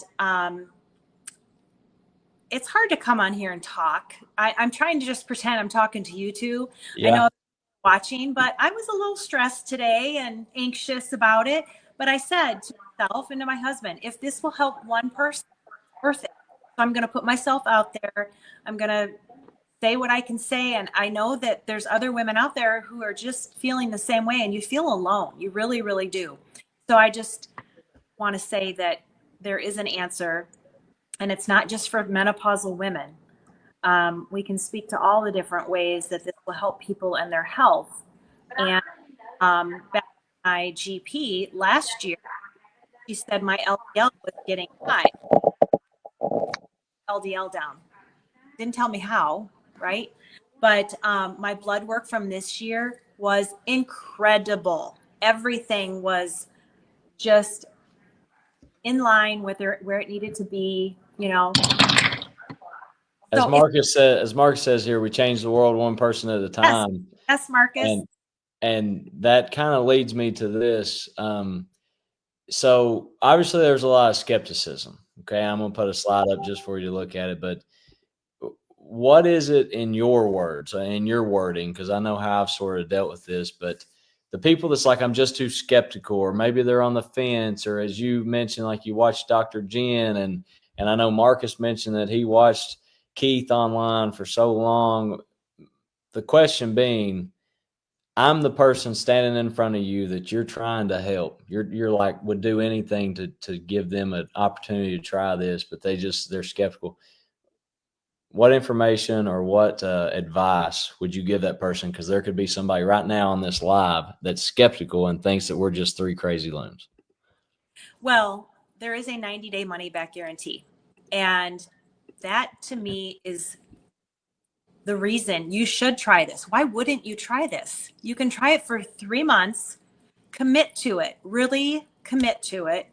it's hard to come on here and talk. I'm trying to just pretend I'm talking to you two. Yeah. I know watching, but I was a little stressed today and anxious about it. But I said to myself and to my husband, if this will help one person, it's worth it. So I'm going to put myself out there. I'm going to say what I can say. And I know that there's other women out there who are just feeling the same way, and you feel alone. You really, really do. So I just want to say that there is an answer, and it's not just for menopausal women. We can speak to all the different ways that this will help people and their health. And back to my GP last year, she said my LDL was getting high. LDL down. Didn't tell me how, right? But my blood work from this year was incredible. Everything was just in line with where it needed to be, you know. As So Marcus says here, we change the world one person at a time. Yes, Marcus. And that kind of leads me to this. So obviously there's a lot of skepticism. Okay, I'm going to put a slide up just for you to look at it. But what is it in your words, in your wording? Because I know how I've sort of dealt with this, but the people that's like, I'm just too skeptical, or maybe they're on the fence, or as you mentioned, like you watched Dr. Jen, and I know Marcus mentioned that he watched Keith online for so long. The question being, I'm the person standing in front of you that you're trying to help. You're like, would do anything to give them an opportunity to try this, but they're skeptical. What information or what advice would you give that person? Because there could be somebody right now on this live that's skeptical and thinks that we're just three crazy loons. Well, there is a 90-day money-back guarantee. And that, to me, is the reason you should try this. Why wouldn't you try this? You can try it for 3 months, commit to it, really commit to it,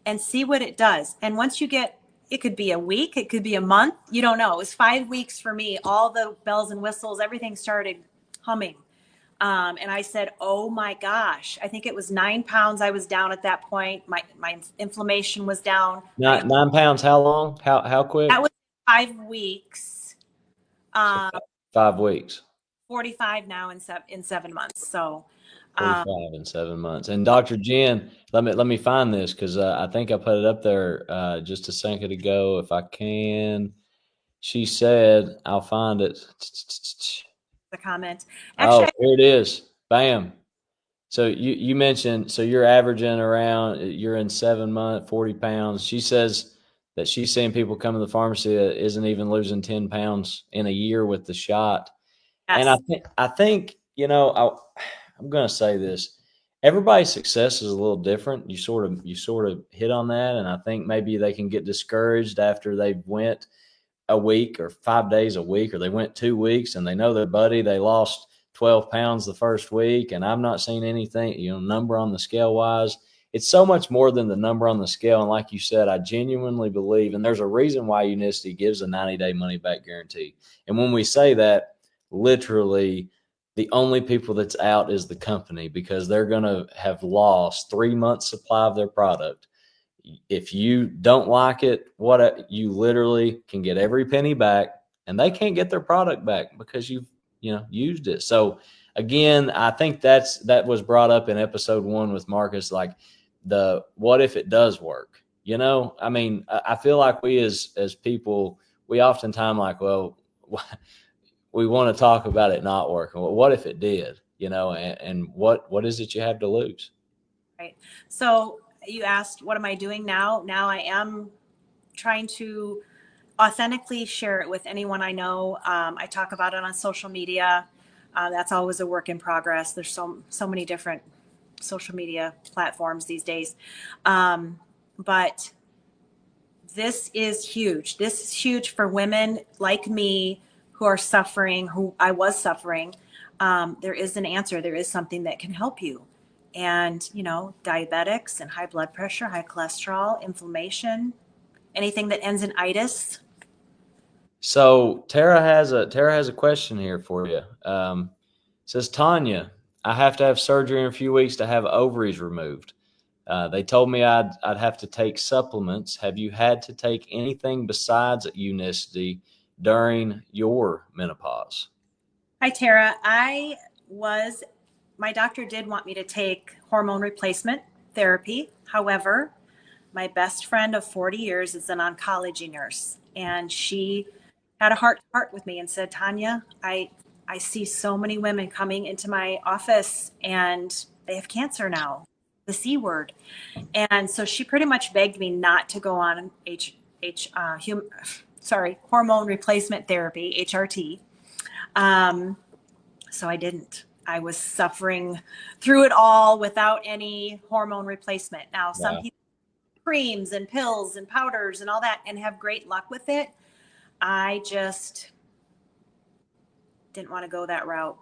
and see what it does. And once you get, it could be a week, it could be a month, you don't know. It was 5 weeks for me. All the bells and whistles, everything started humming. And I said, oh my gosh, I think it was 9 pounds I was down at that point. My inflammation was down. 9 pounds, how long? How quick? That was 5 weeks. 5 weeks. 45 now in 7 months. So 45 in 7 months. And Dr. Jen, let me find this, because I think I put it up there just a second ago. If I can, she said, I'll find it. The comment. Actually, here it is. Bam. So you mentioned, so you're averaging around, you're in 7 months, 40 pounds. She says that she's seeing people come to the pharmacy that isn't even losing 10 pounds in a year with the shot. yes. And I think, you know, I'm going to say this. Everybody's success is a little different. You sort of hit on that. And I think maybe they can get discouraged after they went a week or 5 days a week, or they went 2 weeks and they know their buddy, they lost 12 pounds the first week. And I've not seen anything, you know, number on the scale wise. It's so much more than the number on the scale. And like you said, I genuinely believe, and there's a reason why Unicity gives a 90-day money-back guarantee. And when we say that, literally, the only people that's out is the company, because they're going to have lost 3 months supply of their product. If you don't like it, you literally can get every penny back, and they can't get their product back because you've used it. So again, I think that was brought up in episode 1 with Marcus, like the what if it does work? I mean, I feel like we as people, we oftentimes like, well, we want to talk about it not working. Well, what if it did? and what is it you have to lose? Right. So you asked, what am I doing now? Now I am trying to authentically share it with anyone I know. I talk about it on social media. That's always a work in progress. There's so many different social media platforms these days. But this is huge. This is huge for women like me who are suffering, who I was suffering. There is an answer. There is something that can help you. And, diabetics and high blood pressure, high cholesterol, inflammation, anything that ends in itis. So Tara has a question here for you. Says, Tonya, I have to have surgery in a few weeks to have ovaries removed. They told me I'd have to take supplements. Have you had to take anything besides Unicity during your menopause? Hi, Tara. My doctor did want me to take hormone replacement therapy. However, my best friend of 40 years is an oncology nurse, and she had a heart-to-heart with me and said, Tonya, I see so many women coming into my office and they have cancer now, the C word. And so she pretty much begged me not to go on hormone replacement therapy, HRT. So I didn't. I was suffering through it all without any hormone replacement. Now, some people creams and pills and powders and all that and have great luck with it. I just didn't want to go that route.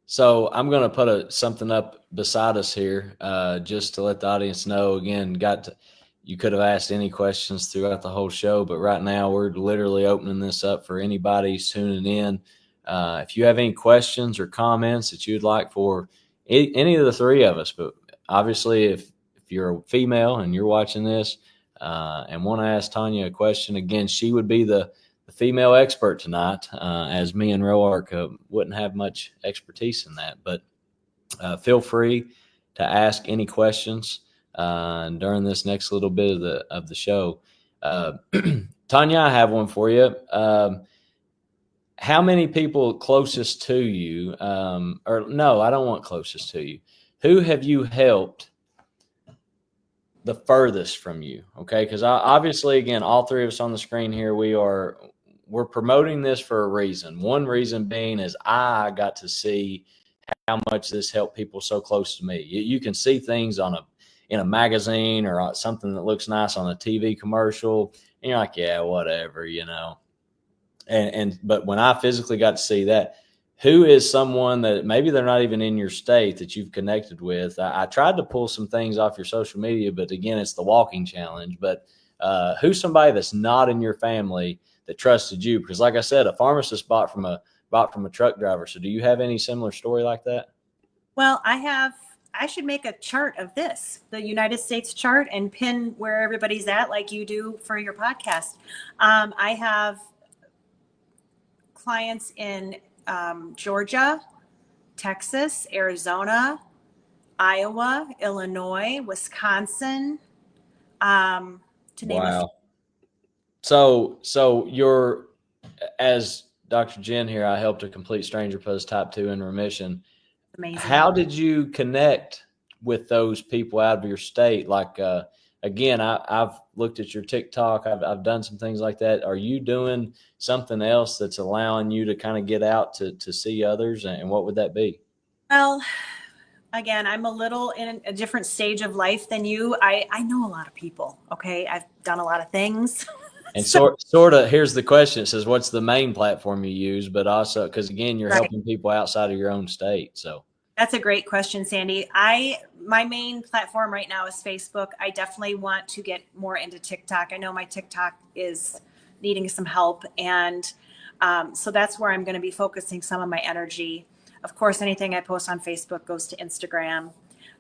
So I'm going to put something up beside us here, just to let the audience know. Again, you could have asked any questions throughout the whole show, but right now we're literally opening this up for anybody tuning in. If you have any questions or comments that you'd like for any of the three of us, but obviously if you're a female and you're watching this and want to ask Tonya a question, again, she would be the female expert tonight, as me and Roark wouldn't have much expertise in that. But feel free to ask any questions during this next little bit of the show. Tonya, I have one for you. How many people closest to you, or no, I don't want closest to you. Who have you helped the furthest from you? Okay, because obviously, again, all three of us on the screen here, we're promoting this for a reason. One reason being is I got to see how much this helped people so close to me. You can see things in a magazine or something that looks nice on a TV commercial, and you're like, yeah, whatever, But when I physically got to see that, who is someone that maybe they're not even in your state that you've connected with? I tried to pull some things off your social media, but again, it's the walking challenge. But who's somebody that's not in your family that trusted you? Because like I said, a pharmacist bought from a truck driver. So do you have any similar story like that? Well, I should make a chart of this, the United States chart, and pin where everybody's at like you do for your podcast. I have clients in Georgia, Texas, Arizona, Iowa, Illinois, Wisconsin, to name a few. So you're, as Dr. Jen here, I helped a complete stranger post type 2 in remission. Amazing. How did you connect with those people out of your state? Like, again, I've looked at your TikTok. I've done some things like that. Are you doing something else that's allowing you to kind of get out to see others? And what would that be? Well, again, I'm a little in a different stage of life than you. I know a lot of people. Okay. I've done a lot of things. And sort of, here's the question. It says, what's the main platform you use? But also, because again, you're helping people outside of your own state. So that's a great question, Sandy. My main platform right now is Facebook. I definitely want to get more into TikTok. I know my TikTok is needing some help. And so that's where I'm going to be focusing some of my energy. Of course, anything I post on Facebook goes to Instagram.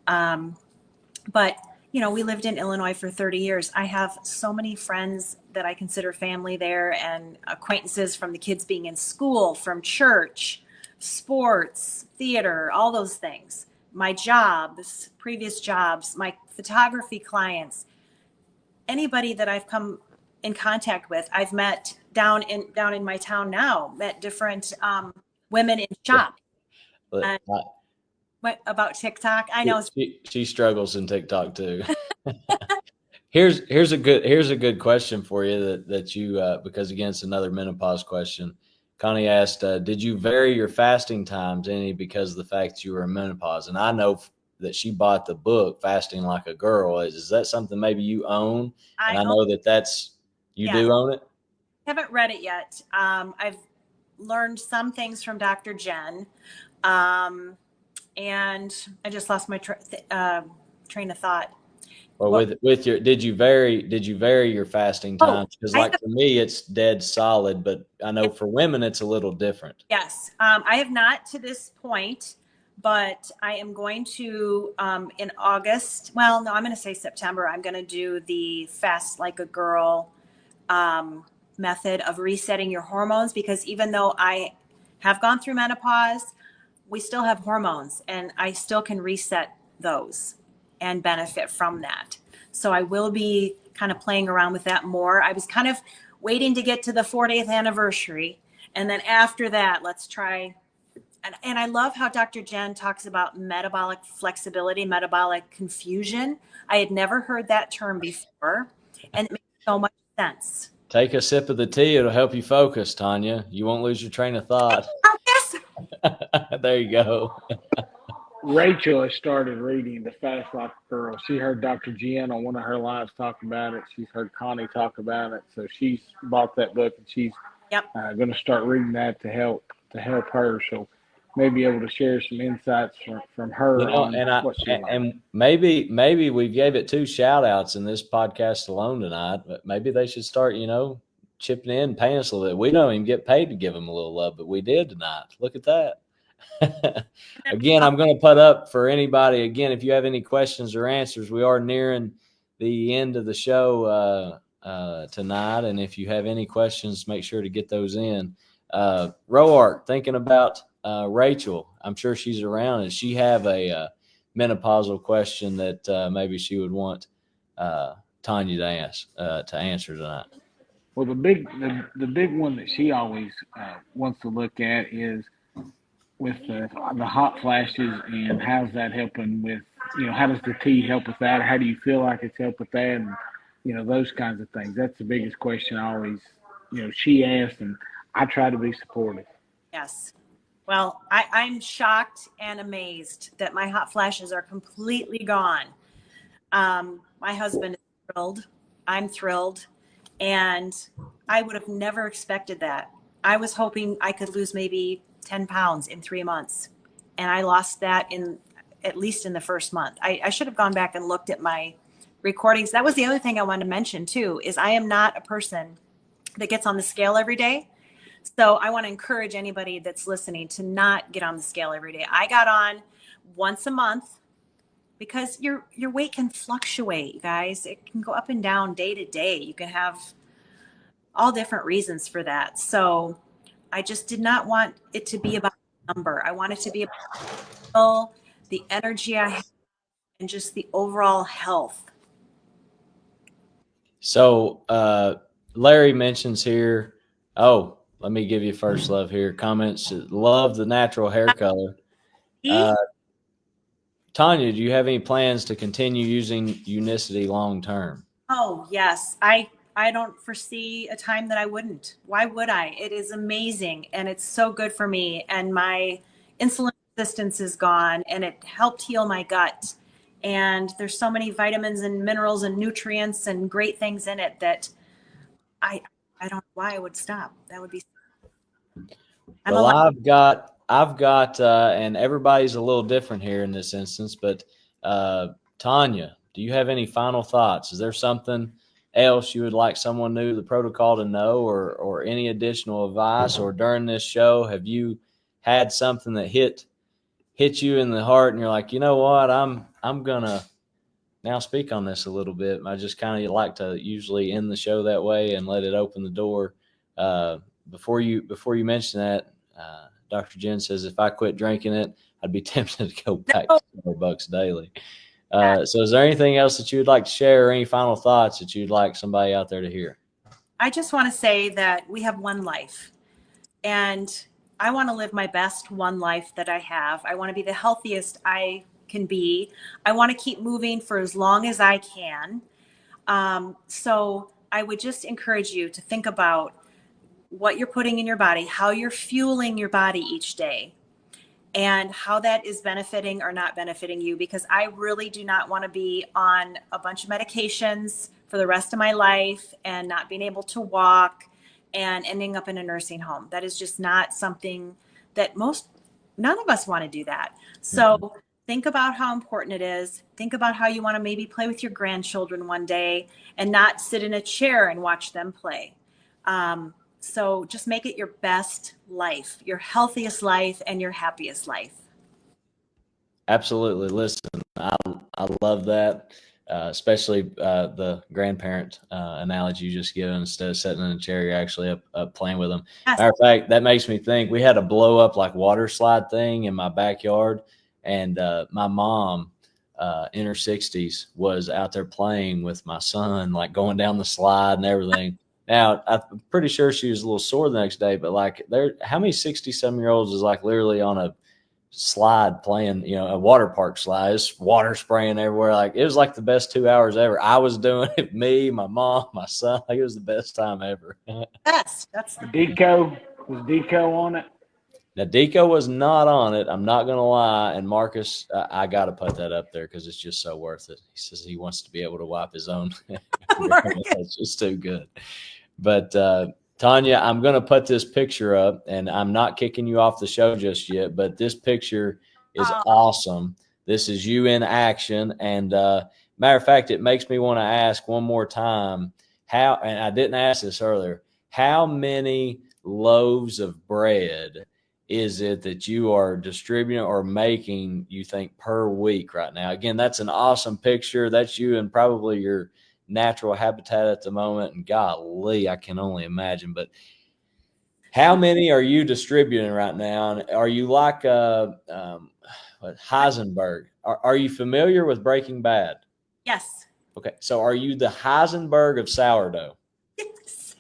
But we lived in Illinois for 30 years. I have so many friends that I consider family there, and acquaintances from the kids being in school, from church, sports, theater, all those things. My jobs, previous jobs, my photography clients, anybody that I've come in contact with, I've met down in my town now, met different women in shop. But What about TikTok? I know. she struggles in TikTok too. Here's a good question for you that you because again it's another menopause question. Connie asked, did you vary your fasting times any because of the fact that you were in menopause? And I know that she bought the book Fasting Like a Girl. Is that something maybe you own? And I know that's you do own it. I haven't read it yet. I've learned some things from Dr. Jen, and I just lost my train of thought. Or with your did you vary your fasting times? Because for me it's dead solid, but I know for women it's a little different. Yes, I have not to this point, but I am going to in August. Well, no, I'm going to say September. I'm going to do the Fast Like a Girl method of resetting your hormones, because even though I have gone through menopause, we still have hormones, and I still can reset those and benefit from that. So I will be kind of playing around with that more. I was kind of waiting to get to the 40th anniversary. And then after that, let's try. And I love how Dr. Jen talks about metabolic flexibility, metabolic confusion. I had never heard that term before, and it makes so much sense. Take a sip of the tea. It'll help you focus, Tonya. You won't lose your train of thought. Yes. There you go. Rachel has started reading The Fast Like a Girl. She heard Dr. Jen on one of her lives talk about it. She's heard Connie talk about it. So she's bought that book, and she's going to start reading that to help her. So maybe able to share some insights from her. And maybe we gave it 2 shout outs in this podcast alone tonight, but maybe they should start, chipping in, paying us a little bit. We don't even get paid to give them a little love, but we did tonight. Look at that. Again, I'm going to put up for anybody. Again, if you have any questions or answers, we are nearing the end of the show tonight. And if you have any questions, make sure to get those in. Roark, thinking about Rachel, I'm sure she's around. Does she have a menopausal question that maybe she would want Tonya to answer tonight? Well, the big one that she always wants to look at is with the hot flashes, and how's that helping with, how does the tea help with that? How do you feel like it's helped with that? And, those kinds of things. That's the biggest question I always, she asks, and I try to be supportive. Yes. Well, I'm shocked and amazed that my hot flashes are completely gone. My husband is thrilled. I'm thrilled. And I would have never expected that. I was hoping I could lose maybe 10 pounds in 3 months. And I lost that at least in the first month. I should have gone back and looked at my recordings. That was the other thing I wanted to mention too, is I am not a person that gets on the scale every day. So I want to encourage anybody that's listening to not get on the scale every day. I got on once a month because your weight can fluctuate, you guys. It can go up and down day to day. You can have all different reasons for that. So I just did not want it to be about the number. I want it to be about the energy I have and just the overall health. So Larry mentions here, let me give you first love here. Comments, love the natural hair color. Tonya, do you have any plans to continue using Unicity long term? Oh, yes. I don't foresee a time that I wouldn't. Why would I? It is amazing, and it's so good for me. And my insulin resistance is gone, and it helped heal my gut. And there's so many vitamins and minerals and nutrients and great things in it that I don't know why I would stop. That would be. Well, I've got, and everybody's a little different here in this instance, but Tonya, do you have any final thoughts? Is there something else you would like someone new to the protocol to know, or any additional advice? Or during this show, have you had something that hit you in the heart and you're like, you know what, I'm gonna now speak on this a little bit? I just kind of like to usually end the show that way and let it open the door. Before you mention that, Dr. Jen says if I quit drinking it, I'd be tempted to go back to $4 daily. So is there anything else that you would like to share, or any final thoughts that you'd like somebody out there to hear? I just want to say that we have one life, and I want to live my best one life that I have. I want to be the healthiest I can be. I want to keep moving for as long as I can. So I would just encourage you to think about what you're putting in your body, how you're fueling your body each day, and how that is benefiting or not benefiting you, because I really do not want to be on a bunch of medications for the rest of my life and not being able to walk and ending up in a nursing home. That is just not something that none of us want to do that. So think about how important it is. Think about how you want to maybe play with your grandchildren one day and not sit in a chair and watch them play. So just make it your best life, your healthiest life, and your happiest life. Absolutely. Listen, I love that, especially the grandparent analogy you just given. Instead of sitting in a chair, you're actually up playing with them. Yes. Matter of fact, that makes me think we had a blow up like water slide thing in my backyard, and my mom in her 60s was out there playing with my son, like going down the slide and everything. Now, I'm pretty sure she was a little sore the next day, but like how many 60-some-year-olds is like literally on a slide playing, a water park slide, it's water spraying everywhere. Like it was like the best 2 hours ever. I was doing it, me, my mom, my son, like it was the best time ever. Yes, that's the Deco, was Deco on it? Now, Deco was not on it. I'm not going to lie. And Marcus, I got to put that up there because it's just so worth it. He says he wants to be able to wipe his own. It's just too good. But Tonya, I'm going to put this picture up, and I'm not kicking you off the show just yet, but this picture is awesome. This is you in action. And matter of fact, it makes me want to ask one more time how, and I didn't ask this earlier, how many loaves of bread is it that you are distributing or making, you think, per week right now? Again, that's an awesome picture. That's you in probably your natural habitat at the moment. And golly, I can only imagine. But how many are you distributing right now? And are you like Heisenberg? Are you familiar with Breaking Bad? Yes. Okay. So are you the Heisenberg of sourdough? Yes.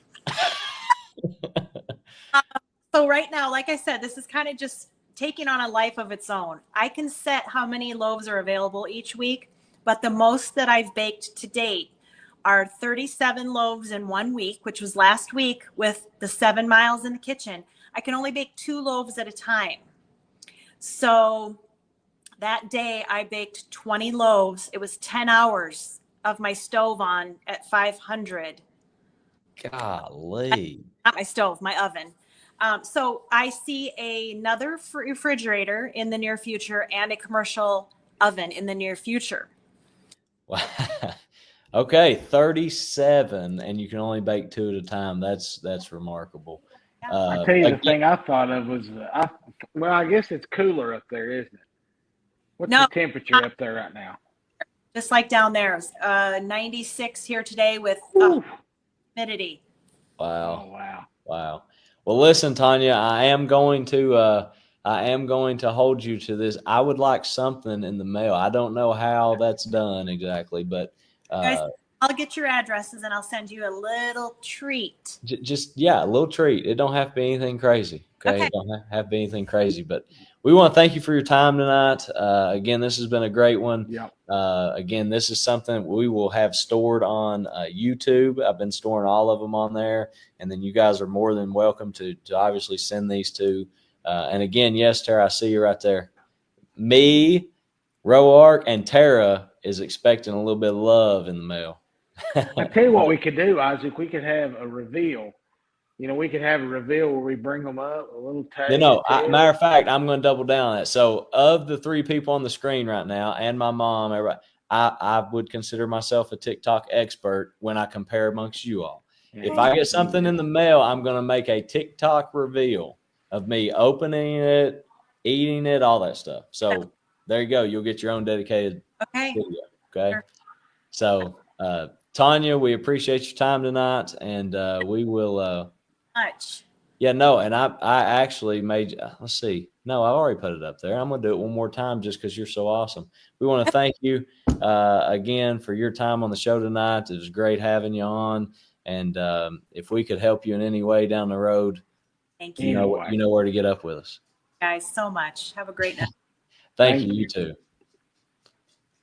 So right now, like I said, this is kind of just taking on a life of its own. I can set how many loaves are available each week, but the most that I've baked to date are 37 loaves in 1 week, which was last week with the 7 miles in the kitchen. I can only bake 2 loaves at a time. So that day I baked 20 loaves. It was 10 hours of my stove on at 500. Golly. Not my stove, my oven. So I see another refrigerator in the near future and a commercial oven in the near future. Wow. Okay, 37, and you can only bake 2 at a time. That's remarkable. I tell you, the thing I thought of was, I guess it's cooler up there, isn't it? What's the temperature up there right now? Just like down there, 96 here today with humidity. Wow. Oh, wow. Wow. Well, listen, Tonya, I am going to hold you to this. I would like something in the mail. I don't know how that's done exactly, but guys, I'll get your addresses and I'll send you a little treat. A little treat. It don't have to be anything crazy. Okay. It don't have to be anything crazy, but we want to thank you for your time tonight. Again, this has been a great one. Yep. Again, this is something we will have stored on YouTube. I've been storing all of them on there. And then you guys are more than welcome to obviously send these to. And again, yes, Tara, I see you right there. Me, Roark, and Tara is expecting a little bit of love in the mail. I tell you what we could do, Isaac. We could have a reveal. We could have a reveal where we bring them up, a little tag. Matter of fact, I'm going to double down on that. So of the 3 people on the screen right now and my mom, everybody, I would consider myself a TikTok expert when I compare amongst you all. Yeah. If I get something in the mail, I'm going to make a TikTok reveal of me opening it, eating it, all that stuff. So there you go. You'll get your own dedicated video. Okay. Sure. So, Tonya, we appreciate your time tonight, and we will. Much. Yeah, no, and I actually made. Let's see. No, I already put it up there. I'm gonna do it one more time just because you're so awesome. We want to thank you again for your time on the show tonight. It was great having you on, and if we could help you in any way down the road, Thank You you know, you know where to get up with us. guys so much. Have a great night. Thank you. You too.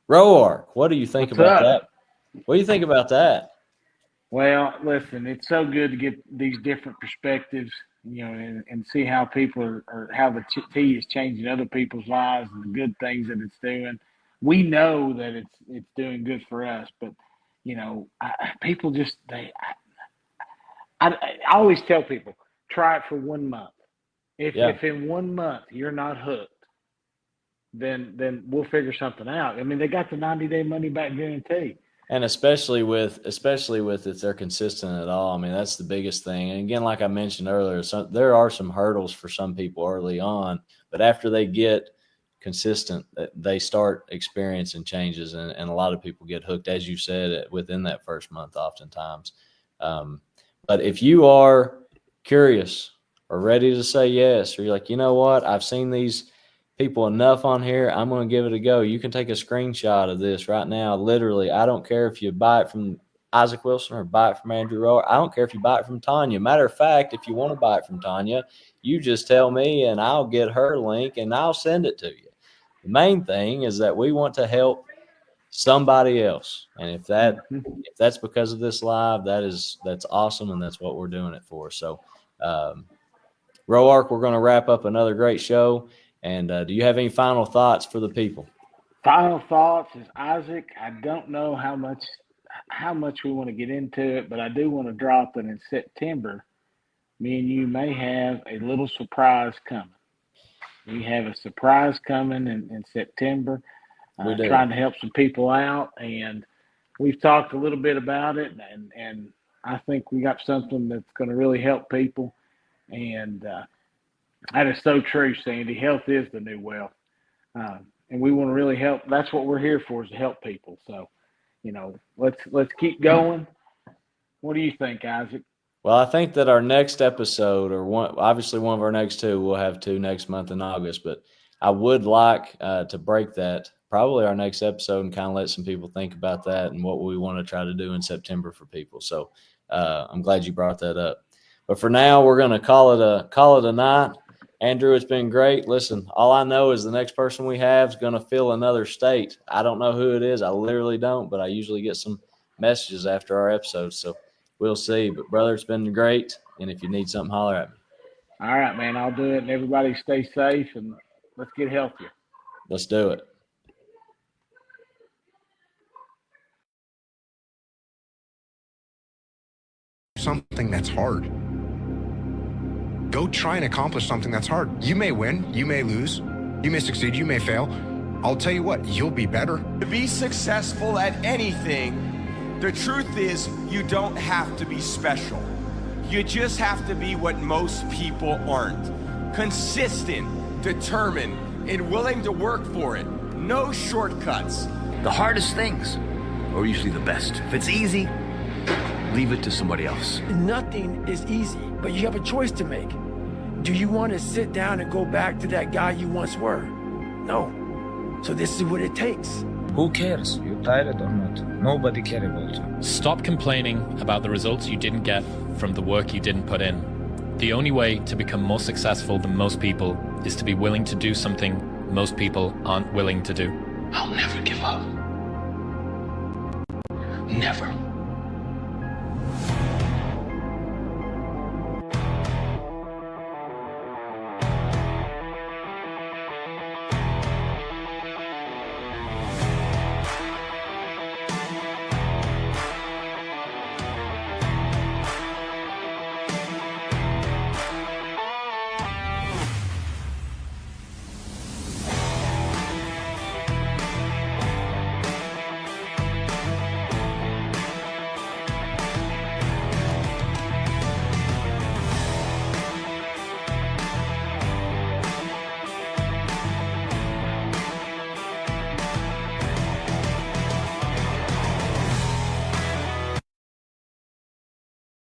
Roark, what do you think What's about up? that? What do you think about that? Well, listen, it's so good to get these different perspectives, and see how people are how the tea is changing other people's lives and the good things that it's doing. We know that it's doing good for us, but people just I always tell people try it for 1 month. If in 1 month you're not hooked, then we'll figure something out. I mean, they got the 90-day money back guarantee. And especially with if they're consistent at all, I mean, that's the biggest thing. And again, like I mentioned earlier, there are some hurdles for some people early on, but after they get consistent, they start experiencing changes, and a lot of people get hooked, as you said, within that first month oftentimes. But if you are curious or ready to say yes, or you're like, you know what, I've seen these people enough on here, I'm going to give it a go. You can take a screenshot of this right now. Literally, I don't care if you buy it from Isaac Wilson or buy it from Andrew Rower. I don't care if you buy it from Tonya. Matter of fact, if you want to buy it from Tonya, you just tell me and I'll get her link and I'll send it to you. The main thing is that we want to help somebody else. And if that's because of this live, that's awesome, and that's what we're doing it for. So Roark, we're going to wrap up another great show. And do you have any final thoughts for the people? Final thoughts is, Isaac, I don't know how much we want to get into it, but I do want to drop that in September, me and you may have a little surprise coming. We have a surprise coming in September. Trying to help some people out, and we've talked a little bit about it, and I think we got something that's going to really help people. And that is so true, Sandy. Health is the new wealth. And we want to really help. That's what we're here for, is to help people. So, let's keep going. What do you think, Isaac? Well, I think that our next episode, obviously one of our next two, we'll have two next month in August, but I would like to break that, probably our next episode, and kind of let some people think about that and what we want to try to do in September for people. So I'm glad you brought that up. But for now, we're going to call it a night. Andrew, it's been great. Listen, all I know is the next person we have is going to fill another state. I don't know who it is. I literally don't, but I usually get some messages after our episodes. So we'll see. But, brother, it's been great. And if you need something, holler at me. All right, man. I'll do it. And everybody stay safe, and let's get healthier. Let's do it. Something that's hard. Go try and accomplish something that's hard. You may win, you may lose, you may succeed, you may fail. I'll tell you what, you'll be better. To be successful at anything, the truth is you don't have to be special. You just have to be what most people aren't. Consistent, determined, and willing to work for it. No shortcuts. The hardest things are usually the best. If it's easy, leave it to somebody else. Nothing is easy, but you have a choice to make. Do you want to sit down and go back to that guy you once were? No. So this is what it takes. Who cares? You tired or not? Nobody cares about you. Stop complaining about the results you didn't get from the work you didn't put in. The only way to become more successful than most people is to be willing to do something most people aren't willing to do. I'll never give up. Never.